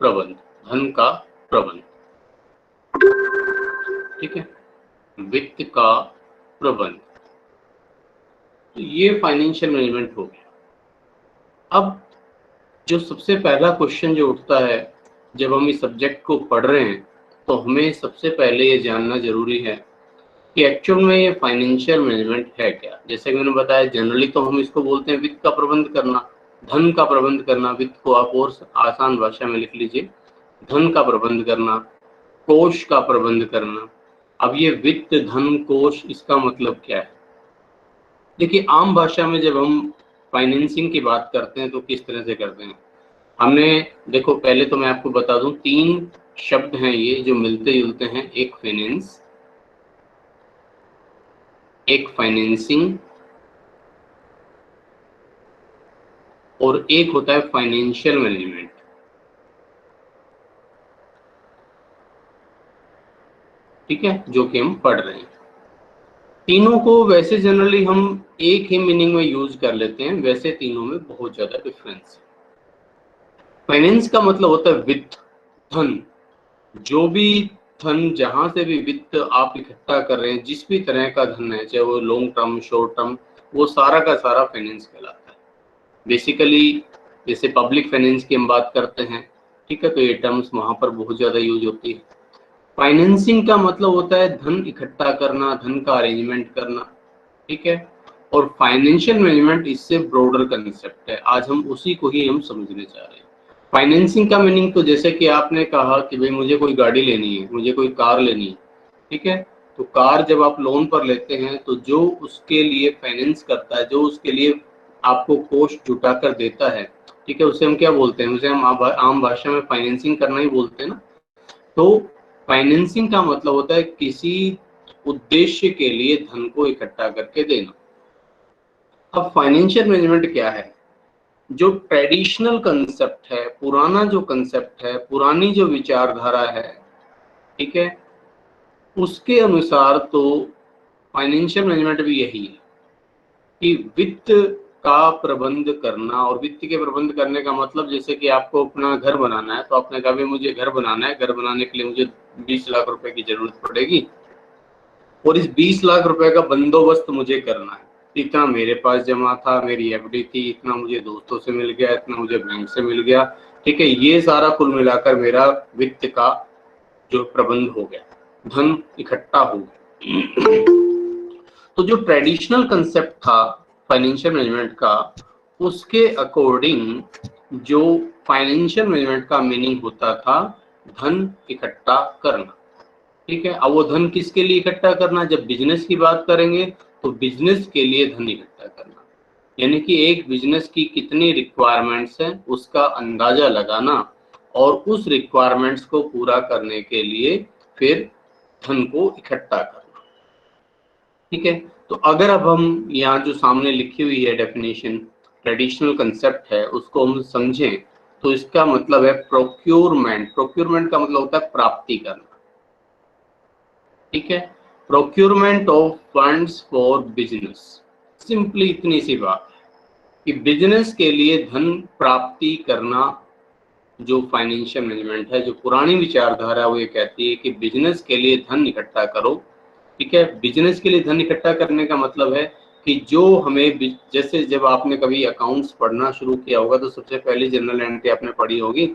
प्रबंध, धन का प्रबंध, ठीक है, वित्त का प्रबंध। तो ये फाइनेंशियल मैनेजमेंट हो गया। अब जो सबसे पहला क्वेश्चन जो उठता है जब हम इस सब्जेक्ट को पढ़ रहे हैं, तो हमें सबसे पहले ये जानना जरूरी है कि एक्चुअल में ये फाइनेंशियल मैनेजमेंट है क्या। जैसे कि मैंने बताया, जनरली तो हम इसको बोलते हैं वित्त का प्रबंध करना, धन का प्रबंध करना। वित्त को आप और आसान भाषा में लिख लीजिए, धन का प्रबंध करना, कोष का प्रबंध करना। अब ये वित्त, धन, कोष, इसका मतलब क्या है? देखिए, आम भाषा में जब हम फाइनेंसिंग की बात करते हैं तो किस तरह से करते हैं। हमने देखो, पहले तो मैं आपको बता दूं, 3 शब्द हैं ये जो मिलते जुलते हैं। एक फाइनेंस, एक फाइनेंसिंग, और एक होता है फाइनेंशियल मैनेजमेंट। ठीक है, जो कि हम पढ़ रहे हैं। तीनों को वैसे जनरली हम एक ही मीनिंग में यूज कर लेते हैं, वैसे तीनों में बहुत ज्यादा डिफरेंस है। फाइनेंस का मतलब होता है वित्त, धन। जो भी धन, जहां से भी वित्त आप इकट्ठा कर रहे हैं, जिस भी तरह का धन है, चाहे वो लॉन्ग टर्म, शॉर्ट टर्म, वो सारा का सारा फाइनेंस कहलाता है। बेसिकली जैसे पब्लिक फाइनेंस की हम बात करते हैं, ठीक है, तो ये टर्म्स वहां पर बहुत ज्यादा यूज होती है। फाइनेंसिंग का मतलब होता है धन इकट्ठा करना, धन का अरेंजमेंट करना, ठीक है। और फाइनेंशियल मैनेजमेंट इससे ब्रॉडर कंसेप्ट है, आज हम उसी को ही हम समझने जा रहे हैं। फाइनेंसिंग का मीनिंग तो जैसे कि आपने कहा कि भाई मुझे कोई गाड़ी लेनी है, मुझे कोई कार लेनी है, ठीक है, तो कार जब आप लोन पर लेते हैं तो जो उसके लिए फाइनेंस करता है, जो उसके लिए आपको कॉस्ट जुटा कर देता है, ठीक है, उसे हम क्या बोलते हैं? उसे हम आम भाषा में फाइनेंसिंग करना ही बोलते हैं ना। तो फाइनेंसिंग का मतलब होता है किसी उद्देश्य के लिए धन को इकट्ठा करके देना। अब फाइनेंशियल मैनेजमेंट क्या है? जो ट्रेडिशनल कंसेप्ट है, पुराना जो कंसेप्ट है, पुरानी जो विचारधारा है, ठीक है, उसके अनुसार तो फाइनेंशियल मैनेजमेंट भी यही है कि वित्त का प्रबंध करना। और वित्त के प्रबंध करने का मतलब, जैसे कि आपको अपना घर बनाना है, तो आपने कहा मुझे घर बनाना है, घर बनाने के लिए मुझे 20 लाख रुपए की जरूरत पड़ेगी, और इस 20 लाख रुपए का बंदोबस्त मुझे करना है। इतना मेरे पास जमा था, मेरी एफडी थी, इतना मुझे दोस्तों से मिल गया, इतना मुझे बैंक से मिल गया, ठीक है, ये सारा कुल मिलाकर मेरा वित्त का जो प्रबंध हो गया, धन इकट्ठा हो गया। तो जो ट्रेडिशनल कंसेप्ट था फाइनेंशियल मैनेजमेंट का, उसके अकॉर्डिंग जो फाइनेंशियल मैनेजमेंट का मीनिंग होता था धन इकट्ठा करना, ठीक है। अब वो धन किसके लिए इकट्ठा करना? जब बिजनेस की बात करेंगे तो बिजनेस के लिए धन इकट्ठा करना, यानी कि एक बिजनेस की कितनी रिक्वायरमेंट्स हैं उसका अंदाजा लगाना, और उस रिक्वायरमेंट्स को पूरा करने के लिए फिर धन को इकट्ठा करना, ठीक है। तो अगर अब हम यहाँ जो सामने लिखी हुई है डेफिनेशन, ट्रेडिशनल कंसेप्ट है, उसको हम समझें तो इसका मतलब है प्रोक्योरमेंट। प्रोक्योरमेंट का मतलब होता है प्राप्ति करना, ठीक है। Procurement of funds for business, simply इतनी सी बात है कि बिजनेस के लिए धन प्राप्ति करना। जो फाइनेंशियल मैनेजमेंट है, जो पुरानी विचारधारा, वो ये कहती है कि बिजनेस के लिए धन इकट्ठा करो, ठीक है। बिजनेस के लिए धन इकट्ठा करने का मतलब है कि जो हमें, जैसे जब आपने कभी अकाउंट्स पढ़ना शुरू किया होगा तो सबसे पहले जनरल एंट्री आपने पढ़ी होगी,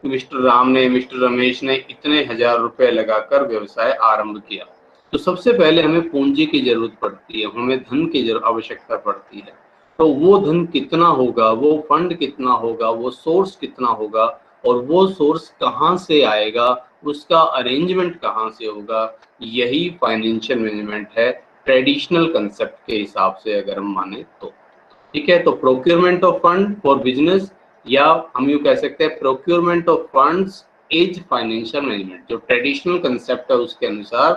मिस्टर राम ने, मिस्टर रमेश ने इतने हजार रुपए लगाकर व्यवसाय आरंभ किया। तो सबसे पहले हमें पूंजी की जरूरत पड़ती है, हमें धन की आवश्यकता पड़ती है। तो वो धन कितना होगा, वो फंड कितना होगा, वो सोर्स कितना होगा, और वो सोर्स कहाँ से आएगा, उसका अरेंजमेंट कहाँ से होगा, यही फाइनेंशियल मैनेजमेंट है ट्रेडिशनल कंसेप्ट के हिसाब से अगर हम माने तो, ठीक है। तो procurement of fund for business, या हम यूं कह सकते हैं procurement of funds is financial management. जो ट्रेडिशनल कंसेप्ट है उसके अनुसार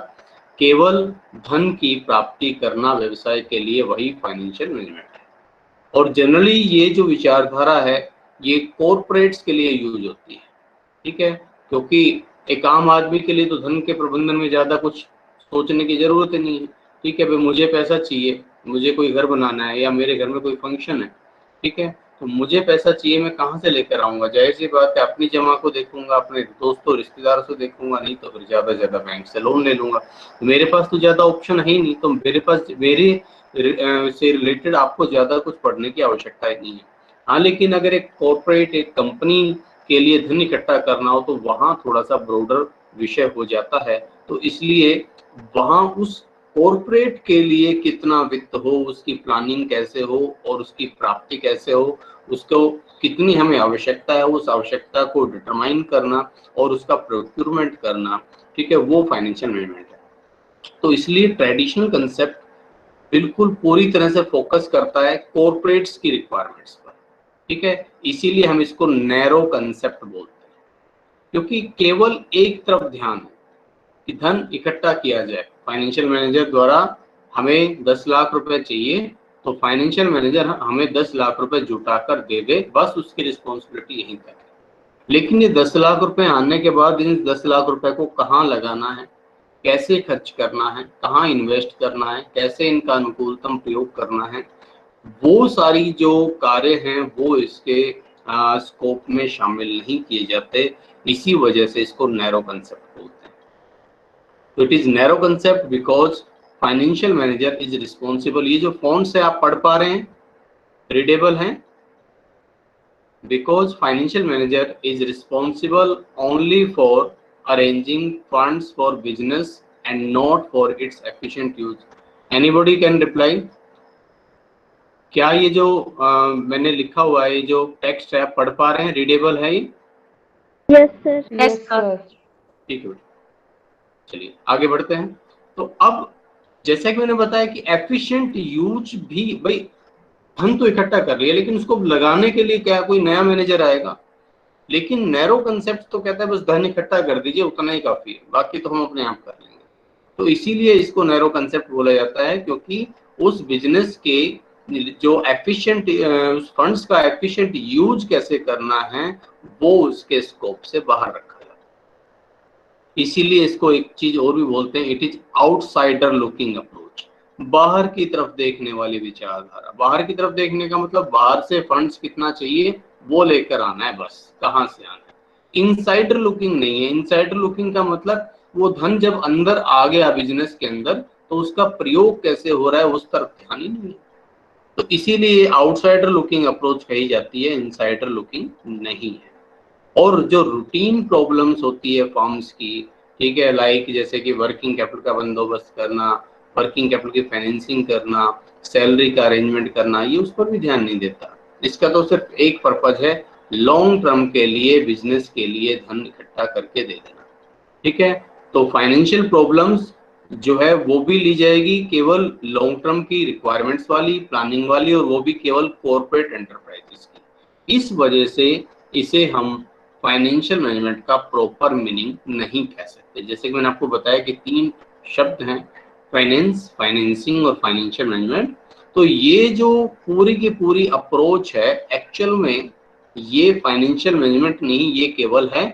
केवल धन की प्राप्ति करना व्यवसाय के लिए, वही फाइनेंशियल मैनेजमेंट है। और जनरली ये जो विचारधारा है ये कॉर्पोरेट्स के लिए यूज होती है, ठीक है, क्योंकि एक आम आदमी के लिए तो धन के प्रबंधन में ज्यादा कुछ सोचने की जरूरत नहीं है, ठीक है। भाई मुझे पैसा चाहिए, मुझे कोई घर बनाना है, या मेरे घर में कोई फंक्शन है, ठीक है, तो मुझे पैसा चाहिए, मैं कहाँ से लेकर आऊंगा? जाहिर सी बात है अपनी जमा को देखूंगा, अपने दोस्तों रिश्तेदारों से देखूंगा, नहीं तो फिर ज्यादा से ज्यादा बैंक से लोन ले लूंगा। तो मेरे पास तो ज्यादा ऑप्शन है ही नहीं, तो मेरे पास मेरे से रिलेटेड आपको ज्यादा कुछ पढ़ने की आवश्यकता ही नहीं है। हाँ, लेकिन अगर एक कॉर्पोरेट, एक कंपनी के लिए धन इकट्ठा करना हो तो वहाँ थोड़ा सा ब्रॉडर विषय हो जाता है। तो इसलिए वहाँ उस कॉर्पोरेट के लिए कितना वित्त हो, उसकी प्लानिंग कैसे हो और उसकी प्राप्ति कैसे हो, उसको कितनी हमें आवश्यकता है, उस आवश्यकता को डिटरमाइन करना और उसका प्रोक्यूरमेंट करना, ठीक है, वो फाइनेंशियल मैनेजमेंट है। तो इसलिए ट्रेडिशनल कंसेप्ट बिल्कुल पूरी तरह से फोकस करता है कॉर्पोरेट्स की रिक्वायरमेंट्स पर, ठीक है। इसीलिए हम इसको नैरो कंसेप्ट बोलते हैं, क्योंकि केवल एक तरफ ध्यान है कि धन इकट्ठा किया जाए। फाइनेंशियल मैनेजर द्वारा हमें 10 लाख रुपए चाहिए, तो फाइनेंशियल मैनेजर हमें 10 लाख रुपए जुटाकर दे दे, बस उसकी रिस्पॉन्सिबिलिटी यहीं तक है। लेकिन ये 10 लाख रुपए आने के बाद इन 10 लाख रुपए को कहाँ लगाना है, कैसे खर्च करना है, कहाँ इन्वेस्ट करना है, कैसे इनका अनुकूलतम प्रयोग करना है, वो सारी जो कार्य हैं वो इसके स्कोप में शामिल नहीं किए जाते। इसी वजह से इसको नैरो कंसेप्ट बोलते हैं। तो it is narrow concept because financial manager is responsible. ये जो फॉन्ट्स है आप पढ़ पा रहे हैं, रीडेबल हैं? Because financial manager is responsible only for arranging funds for business and not for its efficient use. Anybody can reply? क्या ये जो मैंने लिखा हुआ है, ये जो टेक्स्ट है आप पढ़ पा रहे हैं, रीडेबल है ये? Yes sir. Yes sir. ठीक है, चलिए आगे बढ़ते हैं। तो अब जैसा कि मैंने बताया कि एफिशिएंट यूज भी, भाई धन तो इकट्ठा कर लिया, लेकिन उसको लगाने के लिए क्या कोई नया मैनेजर आएगा? लेकिन नैरो कंसेप्ट तो कहता है बस धन इकट्ठा कर दीजिए, उतना ही काफी है, बाकी तो हम अपने आप कर लेंगे। तो इसीलिए इसको नैरो कंसेप्ट बोला जाता है, क्योंकि उस बिजनेस के जो एफिशिएंट, उस फंड्स का एफिशिएंट यूज कैसे करना है वो उसके स्कोप से बाहर रखा जाता है। इसीलिए इसको एक चीज और भी बोलते हैं, it is outsider looking approach. बाहर की तरफ देखने वाली विचारधारा। बाहर की तरफ देखने का मतलब बाहर से फंड्स कितना चाहिए वो लेकर आना है, बस कहाँ से आना है। इनसाइडर लुकिंग नहीं है। इनसाइडर लुकिंग का मतलब वो धन जब अंदर आ गया बिजनेस के अंदर तो उसका प्रयोग कैसे हो रहा है उस तरफ ध्यान ही नहीं है। तो इसीलिए आउटसाइडर लुकिंग अप्रोच कही जाती है, इनसाइडर लुकिंग नहीं है। और जो रूटीन प्रॉब्लम्स होती है फॉर्म्स की, ठीक है, लाइक जैसे कि वर्किंग कैपिटल का बंदोबस्त करना, वर्किंग कैपिटल की फाइनेंसिंग करना, सैलरी का अरेंजमेंट करना, ये उस पर भी ध्यान नहीं देता। इसका तो सिर्फ एक पर्पज है, लॉन्ग टर्म के लिए, बिजनेस के लिए धन इकट्ठा करके दे देना, ठीक है। तो फाइनेंशियल प्रॉब्लम्स जो है वो भी ली जाएगी केवल लॉन्ग टर्म की रिक्वायरमेंट्स वाली, प्लानिंग वाली, और वो भी केवल कॉर्पोरेट एंटरप्राइजेस की। इस वजह से इसे हम फाइनेंशियल मैनेजमेंट का प्रॉपर मीनिंग नहीं कह सकते। जैसे कि मैंने आपको बताया कि 3 शब्द हैं, फाइनेंस, फाइनेंसिंग और फाइनेंशियल मैनेजमेंट। तो ये जो पूरी की पूरी अप्रोच है, एक्चुअल में ये फाइनेंशियल मैनेजमेंट नहीं, ये केवल है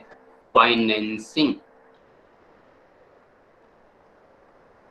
फाइनेंसिंग।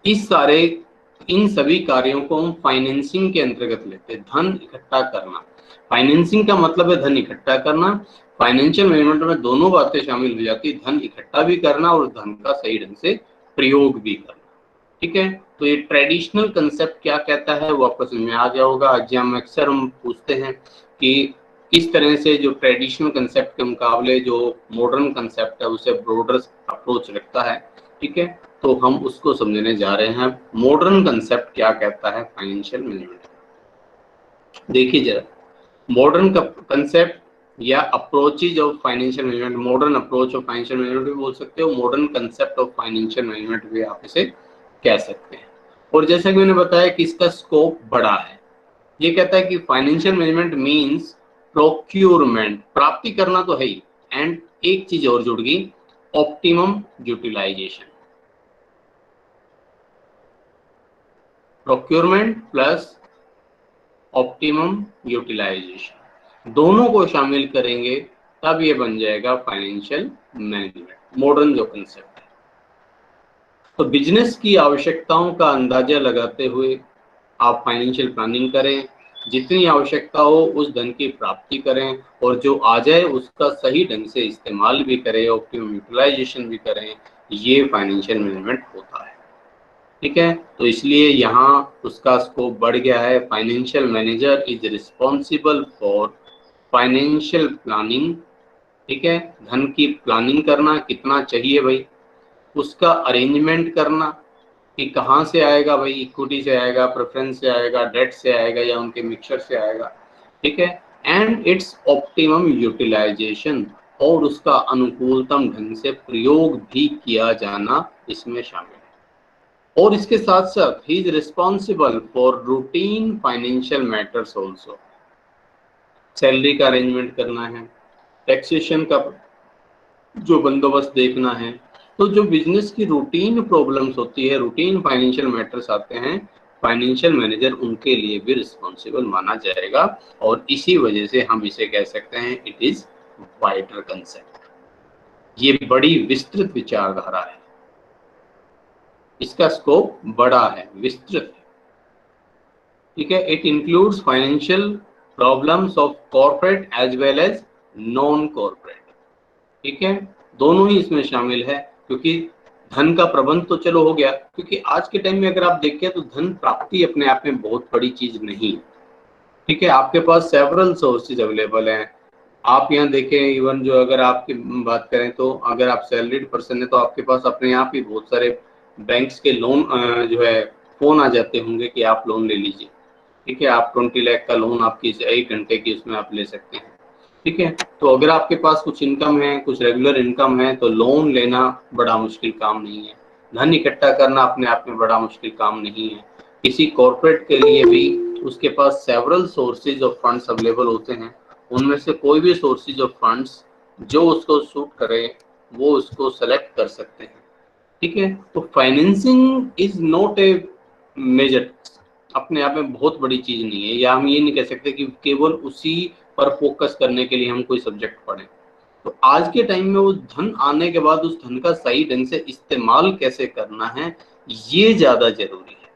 इन सभी कार्यों को हम फाइनेंसिंग के अंतर्गत लेते हैं। धन इकट्ठा करना, फाइनेंसिंग का मतलब है धन इकट्ठा करना। फाइनेंशियल मैनेजमेंट में दोनों बातें शामिल हो जाती है, धन इकट्ठा भी करना और धन का सही ढंग से प्रयोग भी करना, ठीक है। तो ये ट्रेडिशनल कंसेप्ट क्या कहता है वो आपको समझ में आ गया होगा। आज हम अक्सर पूछते हैं कि किस तरह से जो ट्रेडिशनल कंसेप्ट के मुकाबले जो मॉडर्न कंसेप्ट है उसे ब्रॉडर अप्रोच रखता है, ठीक है। तो हम उसको समझने जा रहे हैं, मॉडर्न कंसेप्ट क्या कहता है फाइनेंशियल मैनेजमेंट। देखिए जरा, मॉडर्न कंसेप्ट या approaches of financial management, modern approach of financial management भी बोल सकते हो, modern concept of financial management भी आप इसे कह सकते हैं। और जैसा कि मैंने बताया कि इसका स्कोप बड़ा है। ये कहता है कि फाइनेंशियल मैनेजमेंट मींस प्रोक्यूरमेंट, प्राप्ति करना तो है ही, एंड एक चीज और जुड़ गई, optimum utilisation. Procurement plus optimum utilisation, दोनों को शामिल करेंगे तब ये बन जाएगा फाइनेंशियल मैनेजमेंट, मॉडर्न जो कंसेप्ट है। तो बिजनेस की आवश्यकताओं का अंदाजा लगाते हुए आप फाइनेंशियल प्लानिंग करें, जितनी आवश्यकता हो उस धन की प्राप्ति करें और जो आ जाए उसका सही ढंग से इस्तेमाल भी करें, ऑप्टिमम यूटिलाइजेशन भी करें। ये फाइनेंशियल मैनेजमेंट होता है। ठीक है, तो इसलिए यहाँ उसका स्कोप बढ़ गया है। Financial manager is responsible for financial planning. ठीक है, धन की प्लानिंग करना, कितना चाहिए भाई, उसका अरेंजमेंट करना कि कहाँ से आएगा भाई, इक्विटी से आएगा, प्रेफरेंस से आएगा, डेट से आएगा या उनके मिक्सचर से आएगा। ठीक है, एंड इट्स ऑप्टिमम यूटिलाइजेशन, और उसका अनुकूलतम ढंग से प्रयोग भी किया जाना इसमें शामिल है। और इसके साथ साथ he is responsible for routine financial matters also. Salary का अरेंजमेंट करना है, टैक्सेशन का जो बंदोबस्त देखना है। तो जो बिजनेस की रूटीन प्रॉब्लम्स होती है, रूटीन फाइनेंशियल मैटर्स आते हैं, फाइनेंशियल मैनेजर उनके लिए भी रिस्पॉन्सिबल माना जाएगा। और इसी वजह से हम इसे कह सकते हैं इट इज वाइडर कंसेप्ट। ये बड़ी विस्तृत विचारधारा है, इसका स्कोप बड़ा है, विस्तृत है। ठीक है, it includes financial problems of corporate as well as non corporate. ठीक है, दोनों ही इसमें शामिल है, क्योंकि धन का प्रबंध तो चलो हो गया, क्योंकि आज के टाइम में अगर आप देखें तो धन प्राप्ति अपने आप में बहुत बड़ी चीज नहीं है। ठीक है, आपके पास सेवरल सोर्सेज अवेलेबल हैं। आप यहाँ देखें, इवन जो अगर आपकी बात करें तो अगर आप सैलरीड पर्सन है तो आपके पास अपने आप ही बहुत सारे बैंक्स के लोन जो है फोन आ जाते होंगे कि आप लोन ले लीजिए। ठीक है, आप 20 लाख का लोन आपकी 1 घंटे की उसमें आप ले सकते हैं। ठीक है, तो अगर आपके पास कुछ इनकम है, कुछ रेगुलर इनकम है, तो लोन लेना बड़ा मुश्किल काम नहीं है। धन इकट्ठा करना अपने आप में बड़ा मुश्किल काम नहीं है। किसी कॉर्पोरेट के लिए भी उसके पास several sources of funds available होते हैं, उनमें से कोई भी सोर्सेज ऑफ फंड्स जो उसको सूट करे वो उसको सेलेक्ट कर सकते हैं। ठीक है, तो financing is not a major, अपने आप में बहुत बड़ी चीज नहीं है, या हम ये नहीं कह सकते कि केवल उसी पर फोकस करने के लिए हम कोई सब्जेक्ट पढ़ें। तो आज के टाइम में उस धन आने के बाद उस धन का सही ढंग से इस्तेमाल कैसे करना है, ये ज्यादा जरूरी है।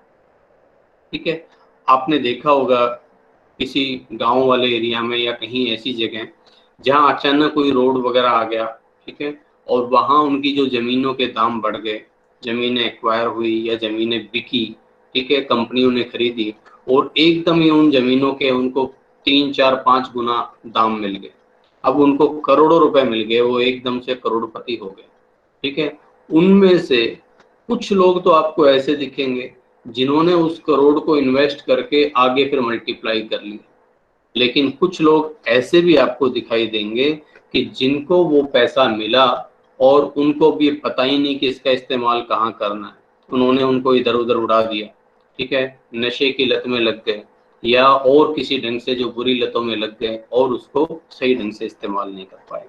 ठीक है, आपने देखा होगा किसी गांव वाले एरिया में या कहीं ऐसी जगह जहां अचानक कोई रोड वगैरह आ गया। ठीक है, और वहां उनकी जो जमीनों के दाम बढ़ गए, जमीनें एक्वायर हुई या जमीनें बिकी। ठीक है, कंपनियों ने खरीदी और एकदम ही उन जमीनों के उनको 3 4 5 गुना दाम मिल गए। अब उनको करोड़ों रुपए मिल गए, वो एकदम से करोड़पति हो गए। ठीक है, उनमें से कुछ लोग तो आपको ऐसे दिखेंगे जिन्होंने उस करोड़ को इन्वेस्ट करके आगे फिर मल्टीप्लाई कर लिया, लेकिन कुछ लोग ऐसे भी आपको दिखाई देंगे कि जिनको वो पैसा मिला और उनको भी पता ही नहीं कि इसका इस्तेमाल कहाँ करना है, उन्होंने उनको इधर उधर उड़ा दिया। ठीक है, नशे की लत में लग गए या और किसी ढंग से जो बुरी लतों में लग गए और उसको सही ढंग से इस्तेमाल नहीं कर पाए।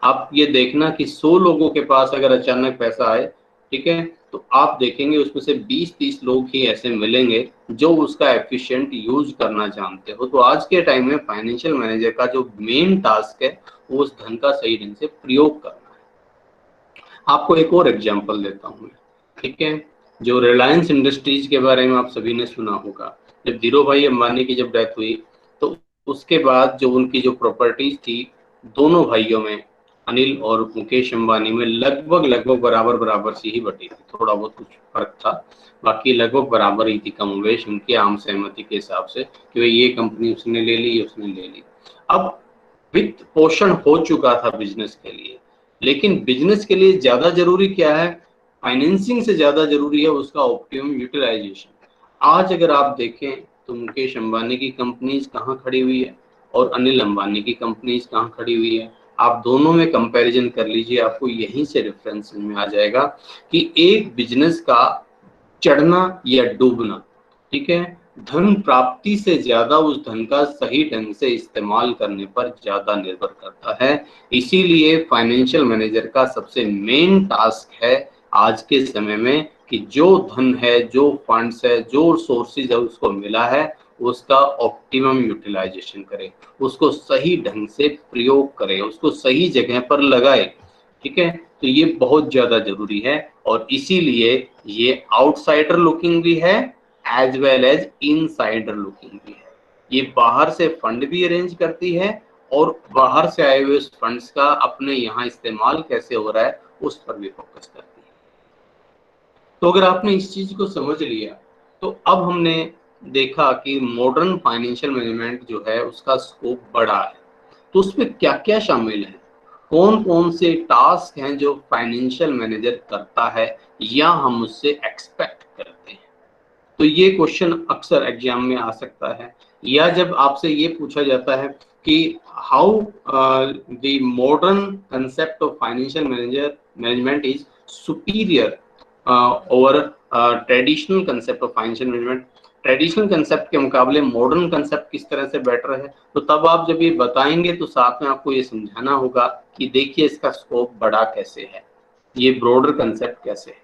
आप ये देखना कि 100 लोगों के पास अगर अचानक पैसा आए, ठीक है, तो आप देखेंगे उसमें से 20-30 लोग ही ऐसे मिलेंगे जो उसका एफिशिएंट यूज करना जानते हो। तो आज के टाइम में फाइनेंशियल मैनेजर का जो मेन टास्क है वो उस धन का सही ढंग से प्रयोग करना है। आपको एक और एग्जांपल देता हूँ मैं। ठीक है, जो रिलायंस इंडस्ट्रीज के बारे में आप सभी ने सुना होगा, जब धीरू भाई अंबानी की जब डेथ हुई तो उसके बाद जो उनकी जो प्रॉपर्टीज थी दोनों भाइयों में, अनिल और मुकेश अंबानी में, लगभग बराबर बराबर सी ही बटी थी। थोड़ा बहुत कुछ फर्क था, बाकी लगभग बराबर ही थी कमोवेश उनकी आम सहमति के हिसाब से कि भाई ये कंपनी उसने ले ली, उसने ले ली। अब वित्त पोषण हो चुका था बिजनेस के लिए, लेकिन बिजनेस के लिए ज्यादा जरूरी क्या है, फाइनेंसिंग से ज्यादा जरूरी है उसका ऑप्टिमम यूटिलाइजेशन। आज अगर आप देखें तो मुकेश अंबानी की कंपनीज कहाँ खड़ी हुई है और अनिल अंबानी की कंपनीज कहाँ खड़ी हुई है, आप दोनों में कंपैरिजन कर लीजिए, आपको यहीं से रेफरेंस में आ जाएगा कि एक बिजनेस का चढ़ना या डूबना, ठीक है, धन प्राप्ति से ज्यादा उस धन का सही ढंग से इस्तेमाल करने पर ज्यादा निर्भर करता है। इसीलिए फाइनेंशियल मैनेजर का सबसे मेन टास्क है आज के समय में कि जो धन है, जो फंड्स है, जो सोर्सेज है उसको मिला है, उसका ऑप्टिमम यूटिलाइजेशन करे, उसको सही ढंग से प्रयोग करे, उसको सही जगह पर लगाए। ठीक है, तो ये बहुत ज्यादा जरूरी है और इसीलिए ये आउटसाइडर लुकिंग भी है as well as insider looking भी है। ये बाहर से फंड भी अरेंज करती है और बाहर से आए हुए उस फंड्स का अपने यहाँ इस्तेमाल कैसे हो रहा है उस पर भी फोकस करती है। तो अगर आपने इस चीज को समझ लिया तो अब हमने देखा कि मॉडर्न फाइनेंशियल मैनेजमेंट जो है उसका स्कोप बड़ा है। तो उसमें क्या क्या शामिल है, कौन कौन से टास्क हैं जो फाइनेंशियल मैनेजर करता है या हम उससे एक्सपेक्ट करते हैं। तो ये क्वेश्चन अक्सर एग्जाम में आ सकता है, या जब आपसे ये पूछा जाता है कि how the modern concept of financial management is superior over traditional concept of financial management, traditional concept के मुकाबले मॉडर्न कंसेप्ट किस तरह से बेटर है, तो तब आप जब ये बताएंगे तो साथ में आपको ये समझाना होगा कि देखिए इसका स्कोप बड़ा कैसे है, ये ब्रॉडर कंसेप्ट कैसे है।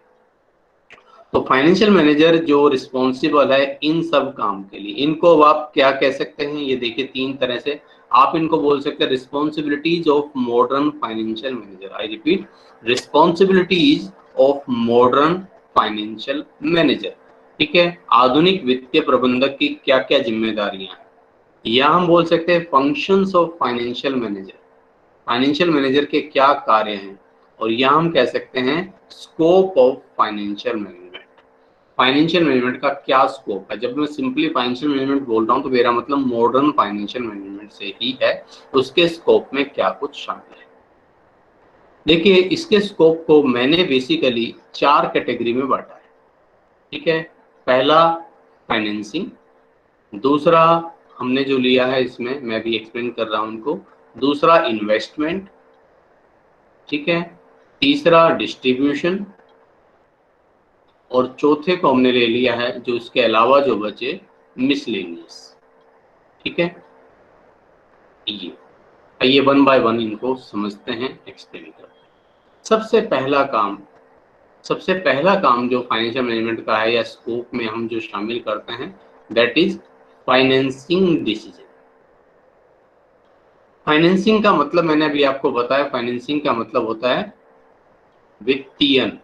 तो फाइनेंशियल मैनेजर जो रिस्पॉन्सिबल है इन सब काम के लिए, इनको अब आप क्या कह सकते हैं, ये देखिए तीन तरह से आप इनको बोल सकते हैं। Responsibilities of modern financial manager, I repeat, responsibilities of modern financial manager. ठीक है, आधुनिक वित्तीय प्रबंधक की क्या क्या जिम्मेदारियां हैं, या हम बोल सकते हैं functions of financial manager, financial manager के क्या कार्य हैं, और या हम कह सकते हैं scope of financial management, financial management का क्या स्कोप है। जब मैं सिंपली फाइनेंशियल मैनेजमेंट बोल रहा हूं तो मेरा मतलब मॉडर्न फाइनेंशियल मैनेजमेंट से ही है, उसके स्कोप में क्या कुछ शामिल है। देखिए इसके स्कोप को मैंने बेसिकली 4 कैटेगरी में बांटा है। ठीक है, पहला फाइनेंसिंग, दूसरा हमने जो लिया है इसमें मैं भी एक्सप्लेन कर रहा हूं उनको, दूसरा इन्वेस्टमेंट, ठीक है, तीसरा डिस्ट्रीब्यूशन, और चौथे को हमने ले लिया है जो इसके अलावा जो बचे मिसलेनियस। ठीक है, ये आइए वन बाय वन इनको समझते हैं, एक्सप्लेन करते हैं। सबसे पहला काम जो फाइनेंशियल मैनेजमेंट का है या स्कोप में हम जो शामिल करते हैं that is financing decision. Financing का मतलब मैंने अभी आपको बताया, फाइनेंसिंग का मतलब होता है वित्तीयन।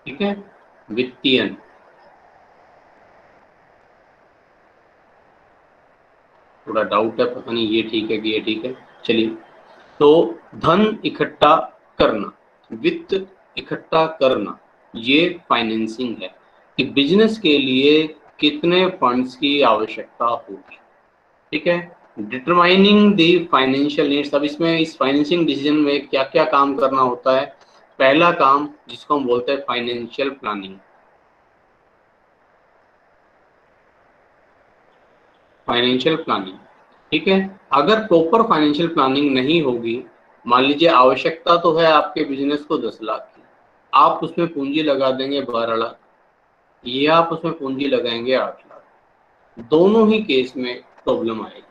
ठीक है, वित्तीयन, थोड़ा डाउट है, पता नहीं ये ठीक है कि ये ठीक है, चलिए। तो धन इकट्ठा करना, वित्त इकट्ठा करना, ये फाइनेंसिंग है कि बिजनेस के लिए कितने फंड्स की आवश्यकता होगी। ठीक है, डिटरमाइनिंग द फाइनेंशियल नीड्स। अब इसमें इस फाइनेंसिंग डिसीजन में क्या क्या काम करना होता है। पहला काम जिसको हम बोलते हैं फाइनेंशियल प्लानिंग, फाइनेंशियल प्लानिंग। ठीक है, अगर प्रॉपर फाइनेंशियल प्लानिंग नहीं होगी, मान लीजिए आवश्यकता तो है आपके बिजनेस को 10 लाख की, आप उसमें पूंजी लगा देंगे 12 लाख, ये आप उसमें पूंजी लगाएंगे 8 लाख, दोनों ही केस में प्रॉब्लम आएगी।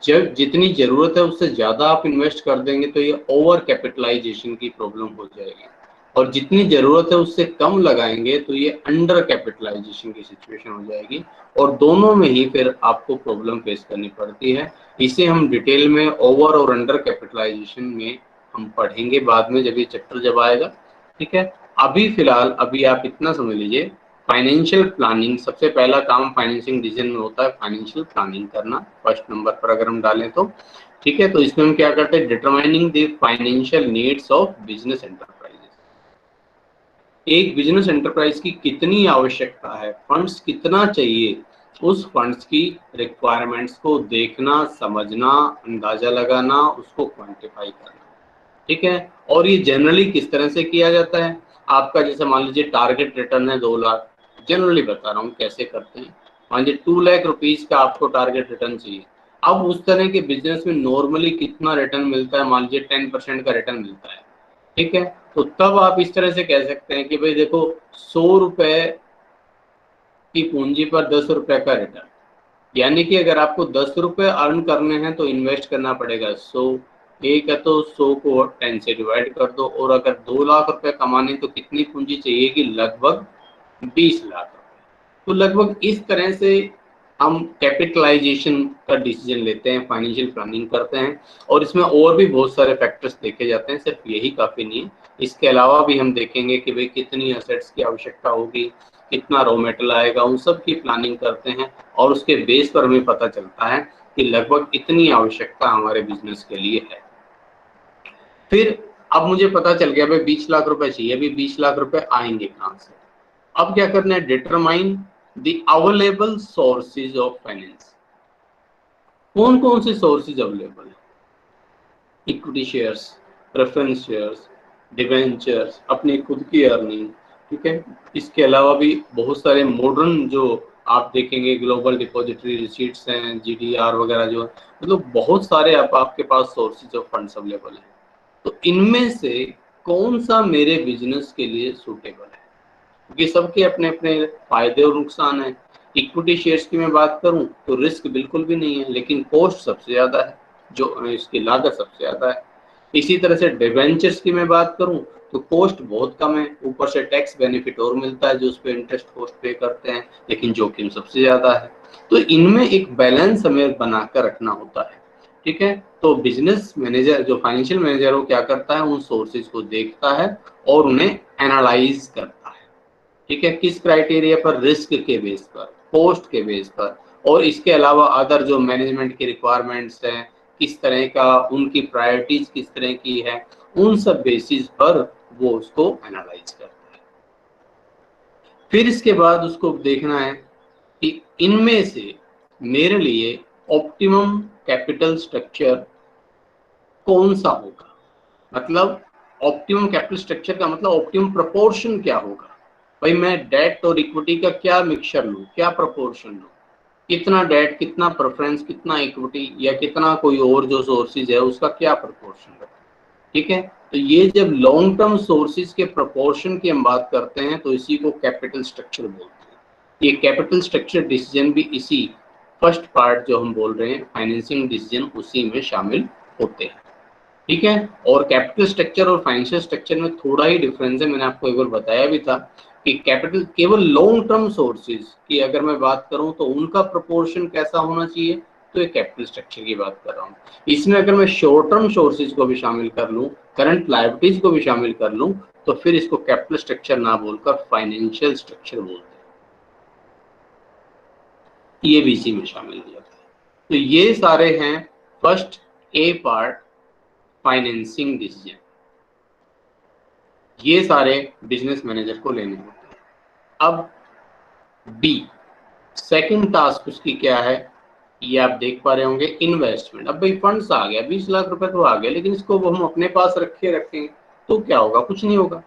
जब जितनी जरूरत है उससे ज्यादा आप इन्वेस्ट कर देंगे तो ये ओवर कैपिटलाइजेशन की प्रॉब्लम हो जाएगी, और जितनी जरूरत है उससे कम लगाएंगे तो ये अंडर कैपिटलाइजेशन की सिचुएशन हो जाएगी, और दोनों में ही फिर आपको प्रॉब्लम फेस करनी पड़ती है। इसे हम डिटेल में ओवर और अंडर कैपिटलाइजेशन में हम पढ़ेंगे बाद में जब ये चैप्टर जब आएगा। ठीक है, अभी फिलहाल अभी आप इतना समझ लीजिए, फाइनेंशियल प्लानिंग सबसे पहला काम फाइनेंसिंग डिसीजन में होता है, फाइनेंशियल प्लानिंग करना फर्स्ट नंबर पर अगर हम डालें तो। ठीक है, तो इसमें हम क्या करते हैं, determining the financial needs of business enterprises. एक बिजनेस एंटरप्राइज की कितनी आवश्यकता है, फंड्स कितना चाहिए, उस फंड्स की रिक्वायरमेंट्स को देखना, समझना, अंदाजा लगाना, उसको क्वांटिफाई करना। ठीक है, और ये जनरली किस तरह से किया जाता है, आपका जैसे मान लीजिए टारगेट रिटर्न है 2 लाख, जनरली बता रहा हूँ कैसे करते हैं। मान लीजिए 2 लाख रुपीज का आपको टारगेट रिटर्न चाहिए, अब उस तरह के बिजनेस में नॉर्मली कितना रिटर्न मिलता है, मान लीजिए 10% का रिटर्न मिलता है। ठीक है, तो तब आप इस तरह से कह सकते हैं कि भाई देखो 100 रुपए की पूंजी पर 10 रुपए का रिटर्न, यानी कि अगर आपको 10 रुपए अर्न करने हैं तो इन्वेस्ट करना पड़ेगा 100, एक है तो 100 को 10 से डिवाइड कर दो, और अगर 2 लाख रुपए कमाने तो कितनी पूंजी चाहिए कि लगभग 20 लाख रुपए। तो लगभग इस तरह से हम कैपिटलाइजेशन का डिसीजन लेते हैं, फाइनेंशियल प्लानिंग करते हैं, और इसमें और भी बहुत सारे फैक्टर्स देखे जाते हैं, सिर्फ यही काफी नहीं है। इसके अलावा भी हम देखेंगे कि भाई कितनी एसेट्स की आवश्यकता होगी, कितना रॉ मेटेरियल आएगा, उन सब की प्लानिंग करते हैं और उसके बेस पर हमें पता चलता है कि लगभग इतनी आवश्यकता हमारे बिजनेस के लिए है। फिर अब मुझे पता चल गया भाई 20 लाख रुपए चाहिए, अभी 20 लाख रुपए आएंगे कहाँ से? अब क्या करना है? Determine the available sources of finance. कौन कौन से सोर्सेज अवेलेबल है? Equity shares, preference shares, debentures, अपनी खुद की अर्निंग, ठीक है। इसके अलावा भी बहुत सारे मॉडर्न जो आप देखेंगे ग्लोबल डिपॉजिटरी रिसीट्स हैं, जीडीआर वगैरह, जो मतलब बहुत सारे आपके पास सोर्सेज ऑफ फंड्स अवेलेबल हैं। तो इनमें से कौन सा मेरे बिजनेस के लिए सूटेबल है? क्योंकि सबके अपने अपने फायदे और नुकसान हैं। इक्विटी शेयर्स की मैं बात करूं तो रिस्क बिल्कुल भी नहीं है, लेकिन कॉस्ट सबसे ज्यादा है, जो इसकी लागत सबसे ज्यादा है। इसी तरह से डिवेंचर्स की मैं बात करूं तो कॉस्ट बहुत कम है, ऊपर से टैक्स बेनिफिट और मिलता है जो उस पर इंटरेस्ट कॉस्ट पे करते हैं, लेकिन जोखिम सबसे ज्यादा है। तो इनमें एक बैलेंस हमें बनाकर रखना होता है, ठीक है। तो बिजनेस मैनेजर, जो फाइनेंशियल मैनेजर, वो क्या करता है? उन सोर्सेज को देखता है और उन्हें एनालाइज करता है, ठीक है। किस क्राइटेरिया पर? रिस्क के बेस पर, कॉस्ट के बेस पर, और इसके अलावा अदर जो मैनेजमेंट की रिक्वायरमेंट्स हैं, किस तरह का उनकी प्रायोरिटीज किस तरह की है, उन सब बेसिस पर वो उसको एनालाइज करता है। फिर इसके बाद उसको देखना है कि इनमें से मेरे लिए ऑप्टिमम कैपिटल स्ट्रक्चर कौन सा होगा। मतलब ऑप्टिमम कैपिटल स्ट्रक्चर का मतलब ऑप्टिमम प्रोपोर्शन क्या होगा। भाई मैं डेट और इक्विटी का क्या मिक्सचर लूं, क्या प्रोपोर्शन लूं, कितना डेट, कितना प्रेफरेंस, कितना इक्विटी, या कितना कोई और जो सोर्सेज है उसका क्या प्रोपोर्शन है, ठीक है। तो ये जब लॉन्ग टर्म सोर्सेज के प्रोपोर्शन की हम बात करते हैं तो इसी को कैपिटल स्ट्रक्चर बोलते हैं। ये कैपिटल स्ट्रक्चर डिसीजन भी इसी फर्स्ट पार्ट जो हम बोल रहे हैं फाइनेंसिंग डिसीजन, उसी में शामिल होते हैं, ठीक है। और कैपिटल स्ट्रक्चर और फाइनेंशियल स्ट्रक्चर में थोड़ा ही डिफरेंस है, मैंने आपको एक बार बताया भी था कि कैपिटल केवल लॉन्ग टर्म सोर्सेज की अगर मैं बात करूं तो उनका प्रोपोर्शन कैसा होना चाहिए, तो ये कैपिटल स्ट्रक्चर की बात कर रहा हूँ। इसमें अगर मैं शॉर्ट टर्म सोर्सेज को भी शामिल कर लूं, करंट लायबिलिटीज को भी शामिल कर लूं, तो फिर इसको कैपिटल स्ट्रक्चर ना बोलकर फाइनेंशियल स्ट्रक्चर बोलते हैं, ये भी इसी में शामिल हो जाता है। तो ये सारे हैं first A part, financing decision, ये सारे बिजनेस मैनेजर को लेने होते हैं। अब बी, सेकंड टास्क उसकी क्या है, ये आप देख पा रहे होंगे, इन्वेस्टमेंट। अब भाई फंड्स आ गया, 20 लाख रुपए तो आ गया, लेकिन इसको हम अपने पास रखेंगे तो क्या होगा? कुछ नहीं होगा।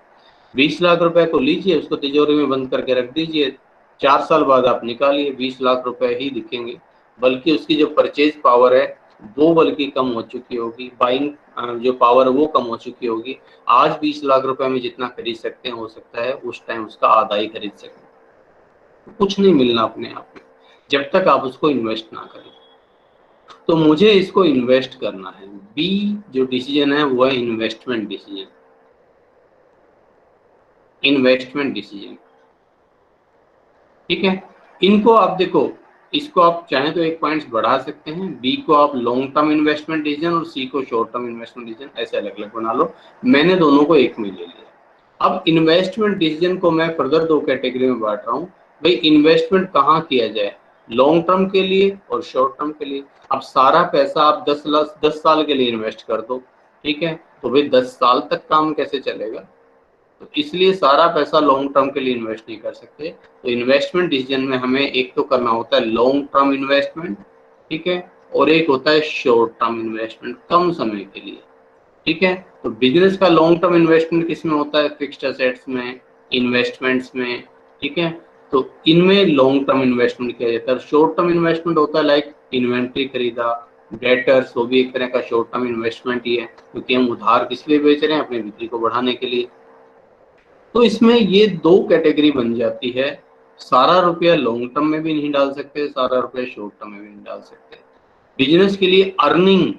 20 लाख रुपए को लीजिए, उसको तिजोरी में बंद करके रख दीजिए, 4 साल बाद आप निकालिए 20 लाख रुपए ही दिखेंगे, बल्कि उसकी जो परचेज पावर है वो बल्कि कम हो चुकी होगी, बाइंग जो पावर है वो कम हो चुकी होगी। आज 20 लाख रुपए में जितना खरीद सकते हैं, हो सकता है उस टाइम उसका आधा ही खरीद सकें। कुछ नहीं मिलना अपने आप में जब तक आप उसको इन्वेस्ट ना करें। तो मुझे इसको इन्वेस्ट करना है। बी जो डिसीजन है वो है इन्वेस्टमेंट डिसीजन, इन्वेस्टमेंट डिसीजन, ठीक है। इनको आप देखो, इसको आप चाहें तो एक पॉइंट्स बढ़ा सकते हैं, बी को आप लॉन्ग टर्म इन्वेस्टमेंट डिसीजन और सी को शॉर्ट टर्म इन्वेस्टमेंट डिसीजन, ऐसे अलग अलग बना लो। मैंने दोनों को एक में ले लिया। अब इन्वेस्टमेंट डिसीजन को मैं फर्दर दो कैटेगरी में बांट रहा हूँ। भाई इन्वेस्टमेंट कहाँ किया जाए, लॉन्ग टर्म के लिए और शॉर्ट टर्म के लिए। अब सारा पैसा आप 10 साल के लिए इन्वेस्ट कर दो, ठीक है, तो भाई 10 साल तक काम कैसे चलेगा? तो इसलिए सारा पैसा लॉन्ग टर्म के लिए इन्वेस्ट नहीं कर सकते। तो इन्वेस्टमेंट डिसीजन में हमें एक तो करना होता है लॉन्ग टर्म इन्वेस्टमेंट, ठीक है, और एक होता है शॉर्ट टर्म इन्वेस्टमेंट, कम समय के लिए, ठीक है। तो बिजनेस का लॉन्ग टर्म इन्वेस्टमेंट किस में होता है? फिक्स्ड एसेट्स में, इन्वेस्टमेंट्स में, ठीक है। तो इनमें लॉन्ग टर्म इन्वेस्टमेंट किया जाता है। शॉर्ट टर्म इन्वेस्टमेंट होता है लाइक इन्वेंट्री खरीदा, डेटर्स, वो भी एक तरह का शॉर्ट टर्म इन्वेस्टमेंट ही है, क्योंकि हम उधार किस लिए बेच रहे हैं? अपनी बिक्री को बढ़ाने के लिए। तो इसमें ये दो कैटेगरी बन जाती है। सारा रुपया लॉन्ग टर्म में भी नहीं डाल सकते, सारा रुपया शॉर्ट टर्म में भी नहीं डाल सकते। बिजनेस के लिए अर्निंग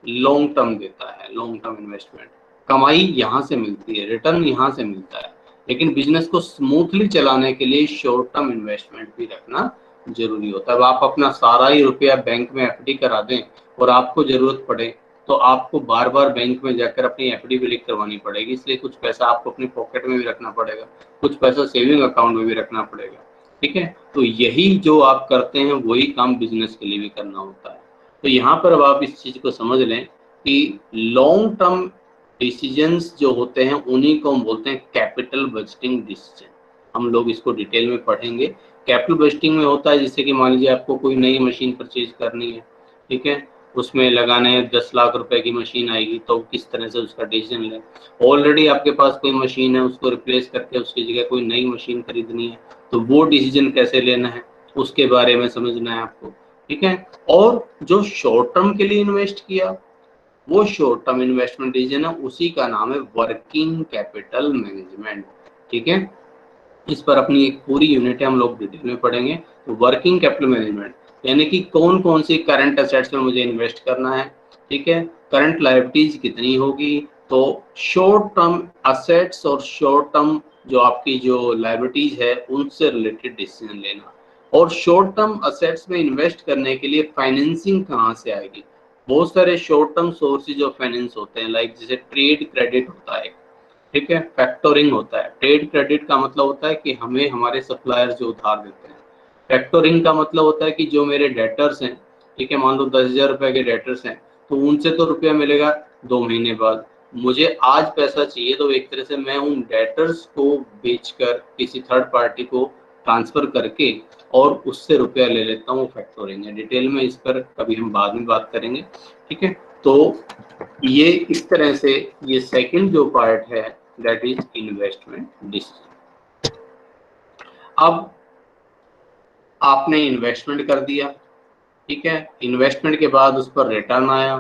लॉन्ग टर्म देता है, लॉन्ग टर्म इन्वेस्टमेंट, कमाई यहाँ से मिलती है, रिटर्न यहाँ से मिलता है, लेकिन बिजनेस को स्मूथली चलाने के लिए शॉर्ट टर्म इन्वेस्टमेंट भी रखना जरूरी होता है। अब आप अपना सारा ही रुपया बैंक में एफडी करा दें और आपको जरूरत पड़े तो आपको बार बार बैंक में जाकर अपनी एफडी भी लिख करवानी पड़ेगी, इसलिए कुछ पैसा आपको अपनी पॉकेट में भी रखना पड़ेगा, कुछ पैसा सेविंग अकाउंट में भी रखना पड़ेगा। ठीक है, तो यही जो आप करते हैं वही काम बिजनेस के लिए भी करना होता है। तो यहाँ पर अब आप इस चीज को समझ लें कि लॉन्ग टर्म डिसीजंस जो होते हैं उन्हीं को हम बोलते हैं कैपिटल बजटिंग डिसीजन। हम लोग इसको डिटेल में पढ़ेंगे। कैपिटल बजटिंग में होता है जैसे कि मान लीजिए आपको कोई नई मशीन परचेज करनी है, ठीक है, उसमें लगाने 10 लाख रुपए की मशीन आएगी, तो किस तरह से उसका डिसीजन लें। ऑलरेडी आपके पास कोई मशीन है, उसको रिप्लेस करके उसकी जगह कोई नई मशीन खरीदनी है, तो वो डिसीजन कैसे लेना है उसके बारे में समझना है आपको। ठीक है, और जो शॉर्ट टर्म के लिए इन्वेस्ट किया वो शॉर्ट टर्म इन्वेस्टमेंट डिसीजन है, उसी का नाम है वर्किंग कैपिटल मैनेजमेंट। ठीक है, इस पर अपनी एक पूरी यूनिट है, हम लोग डिटेल में पढ़ेंगे। तो वर्किंग कैपिटल मैनेजमेंट यानी कि कौन कौन सी करंट एसेट्स में मुझे इन्वेस्ट करना है, ठीक है, करंट लायबिलिटीज कितनी होगी, तो शॉर्ट टर्म असेट्स और शॉर्ट टर्म जो आपकी जो लायबिलिटीज है उनसे रिलेटेड डिसीजन लेना। और शॉर्ट टर्म असेट्स में इन्वेस्ट करने के लिए फाइनेंसिंग कहाँ से आएगी। बहुत सारे short term sources of finance होते हैं, लाइक जैसे ट्रेड क्रेडिट होता है, ठीक है, फैक्टोरिंग होता है। ट्रेड क्रेडिट का मतलब होता है कि हमें हमारे सप्लायर जो उधार देते हैं। फैक्टोरिंग का मतलब होता है कि जो मेरे डेटर्स हैं, ठीक है, मान लो 10,000 रुपए के डेटर्स हैं, तो उनसे तो रुपया मिलेगा 2 महीने बाद। मुझे आज पैसा चाहिए, तो एक तरह से मैं उन डेटर्स को बेचकर किसी थर्ड पार्टी को ट्रांसफर करके और उससे रुपया ले लेता हूँ, फैक्टोरिंग है। डिटेल में इस पर कभी हम बाद में बात करेंगे। ठीक है, तो ये इस तरह से ये सेकंड जो पार्ट है दैट इज इन्वेस्टमेंट डिसीजन। अब आपने इन्वेस्टमेंट कर दिया, ठीक है, इन्वेस्टमेंट के बाद उस पर रिटर्न आया,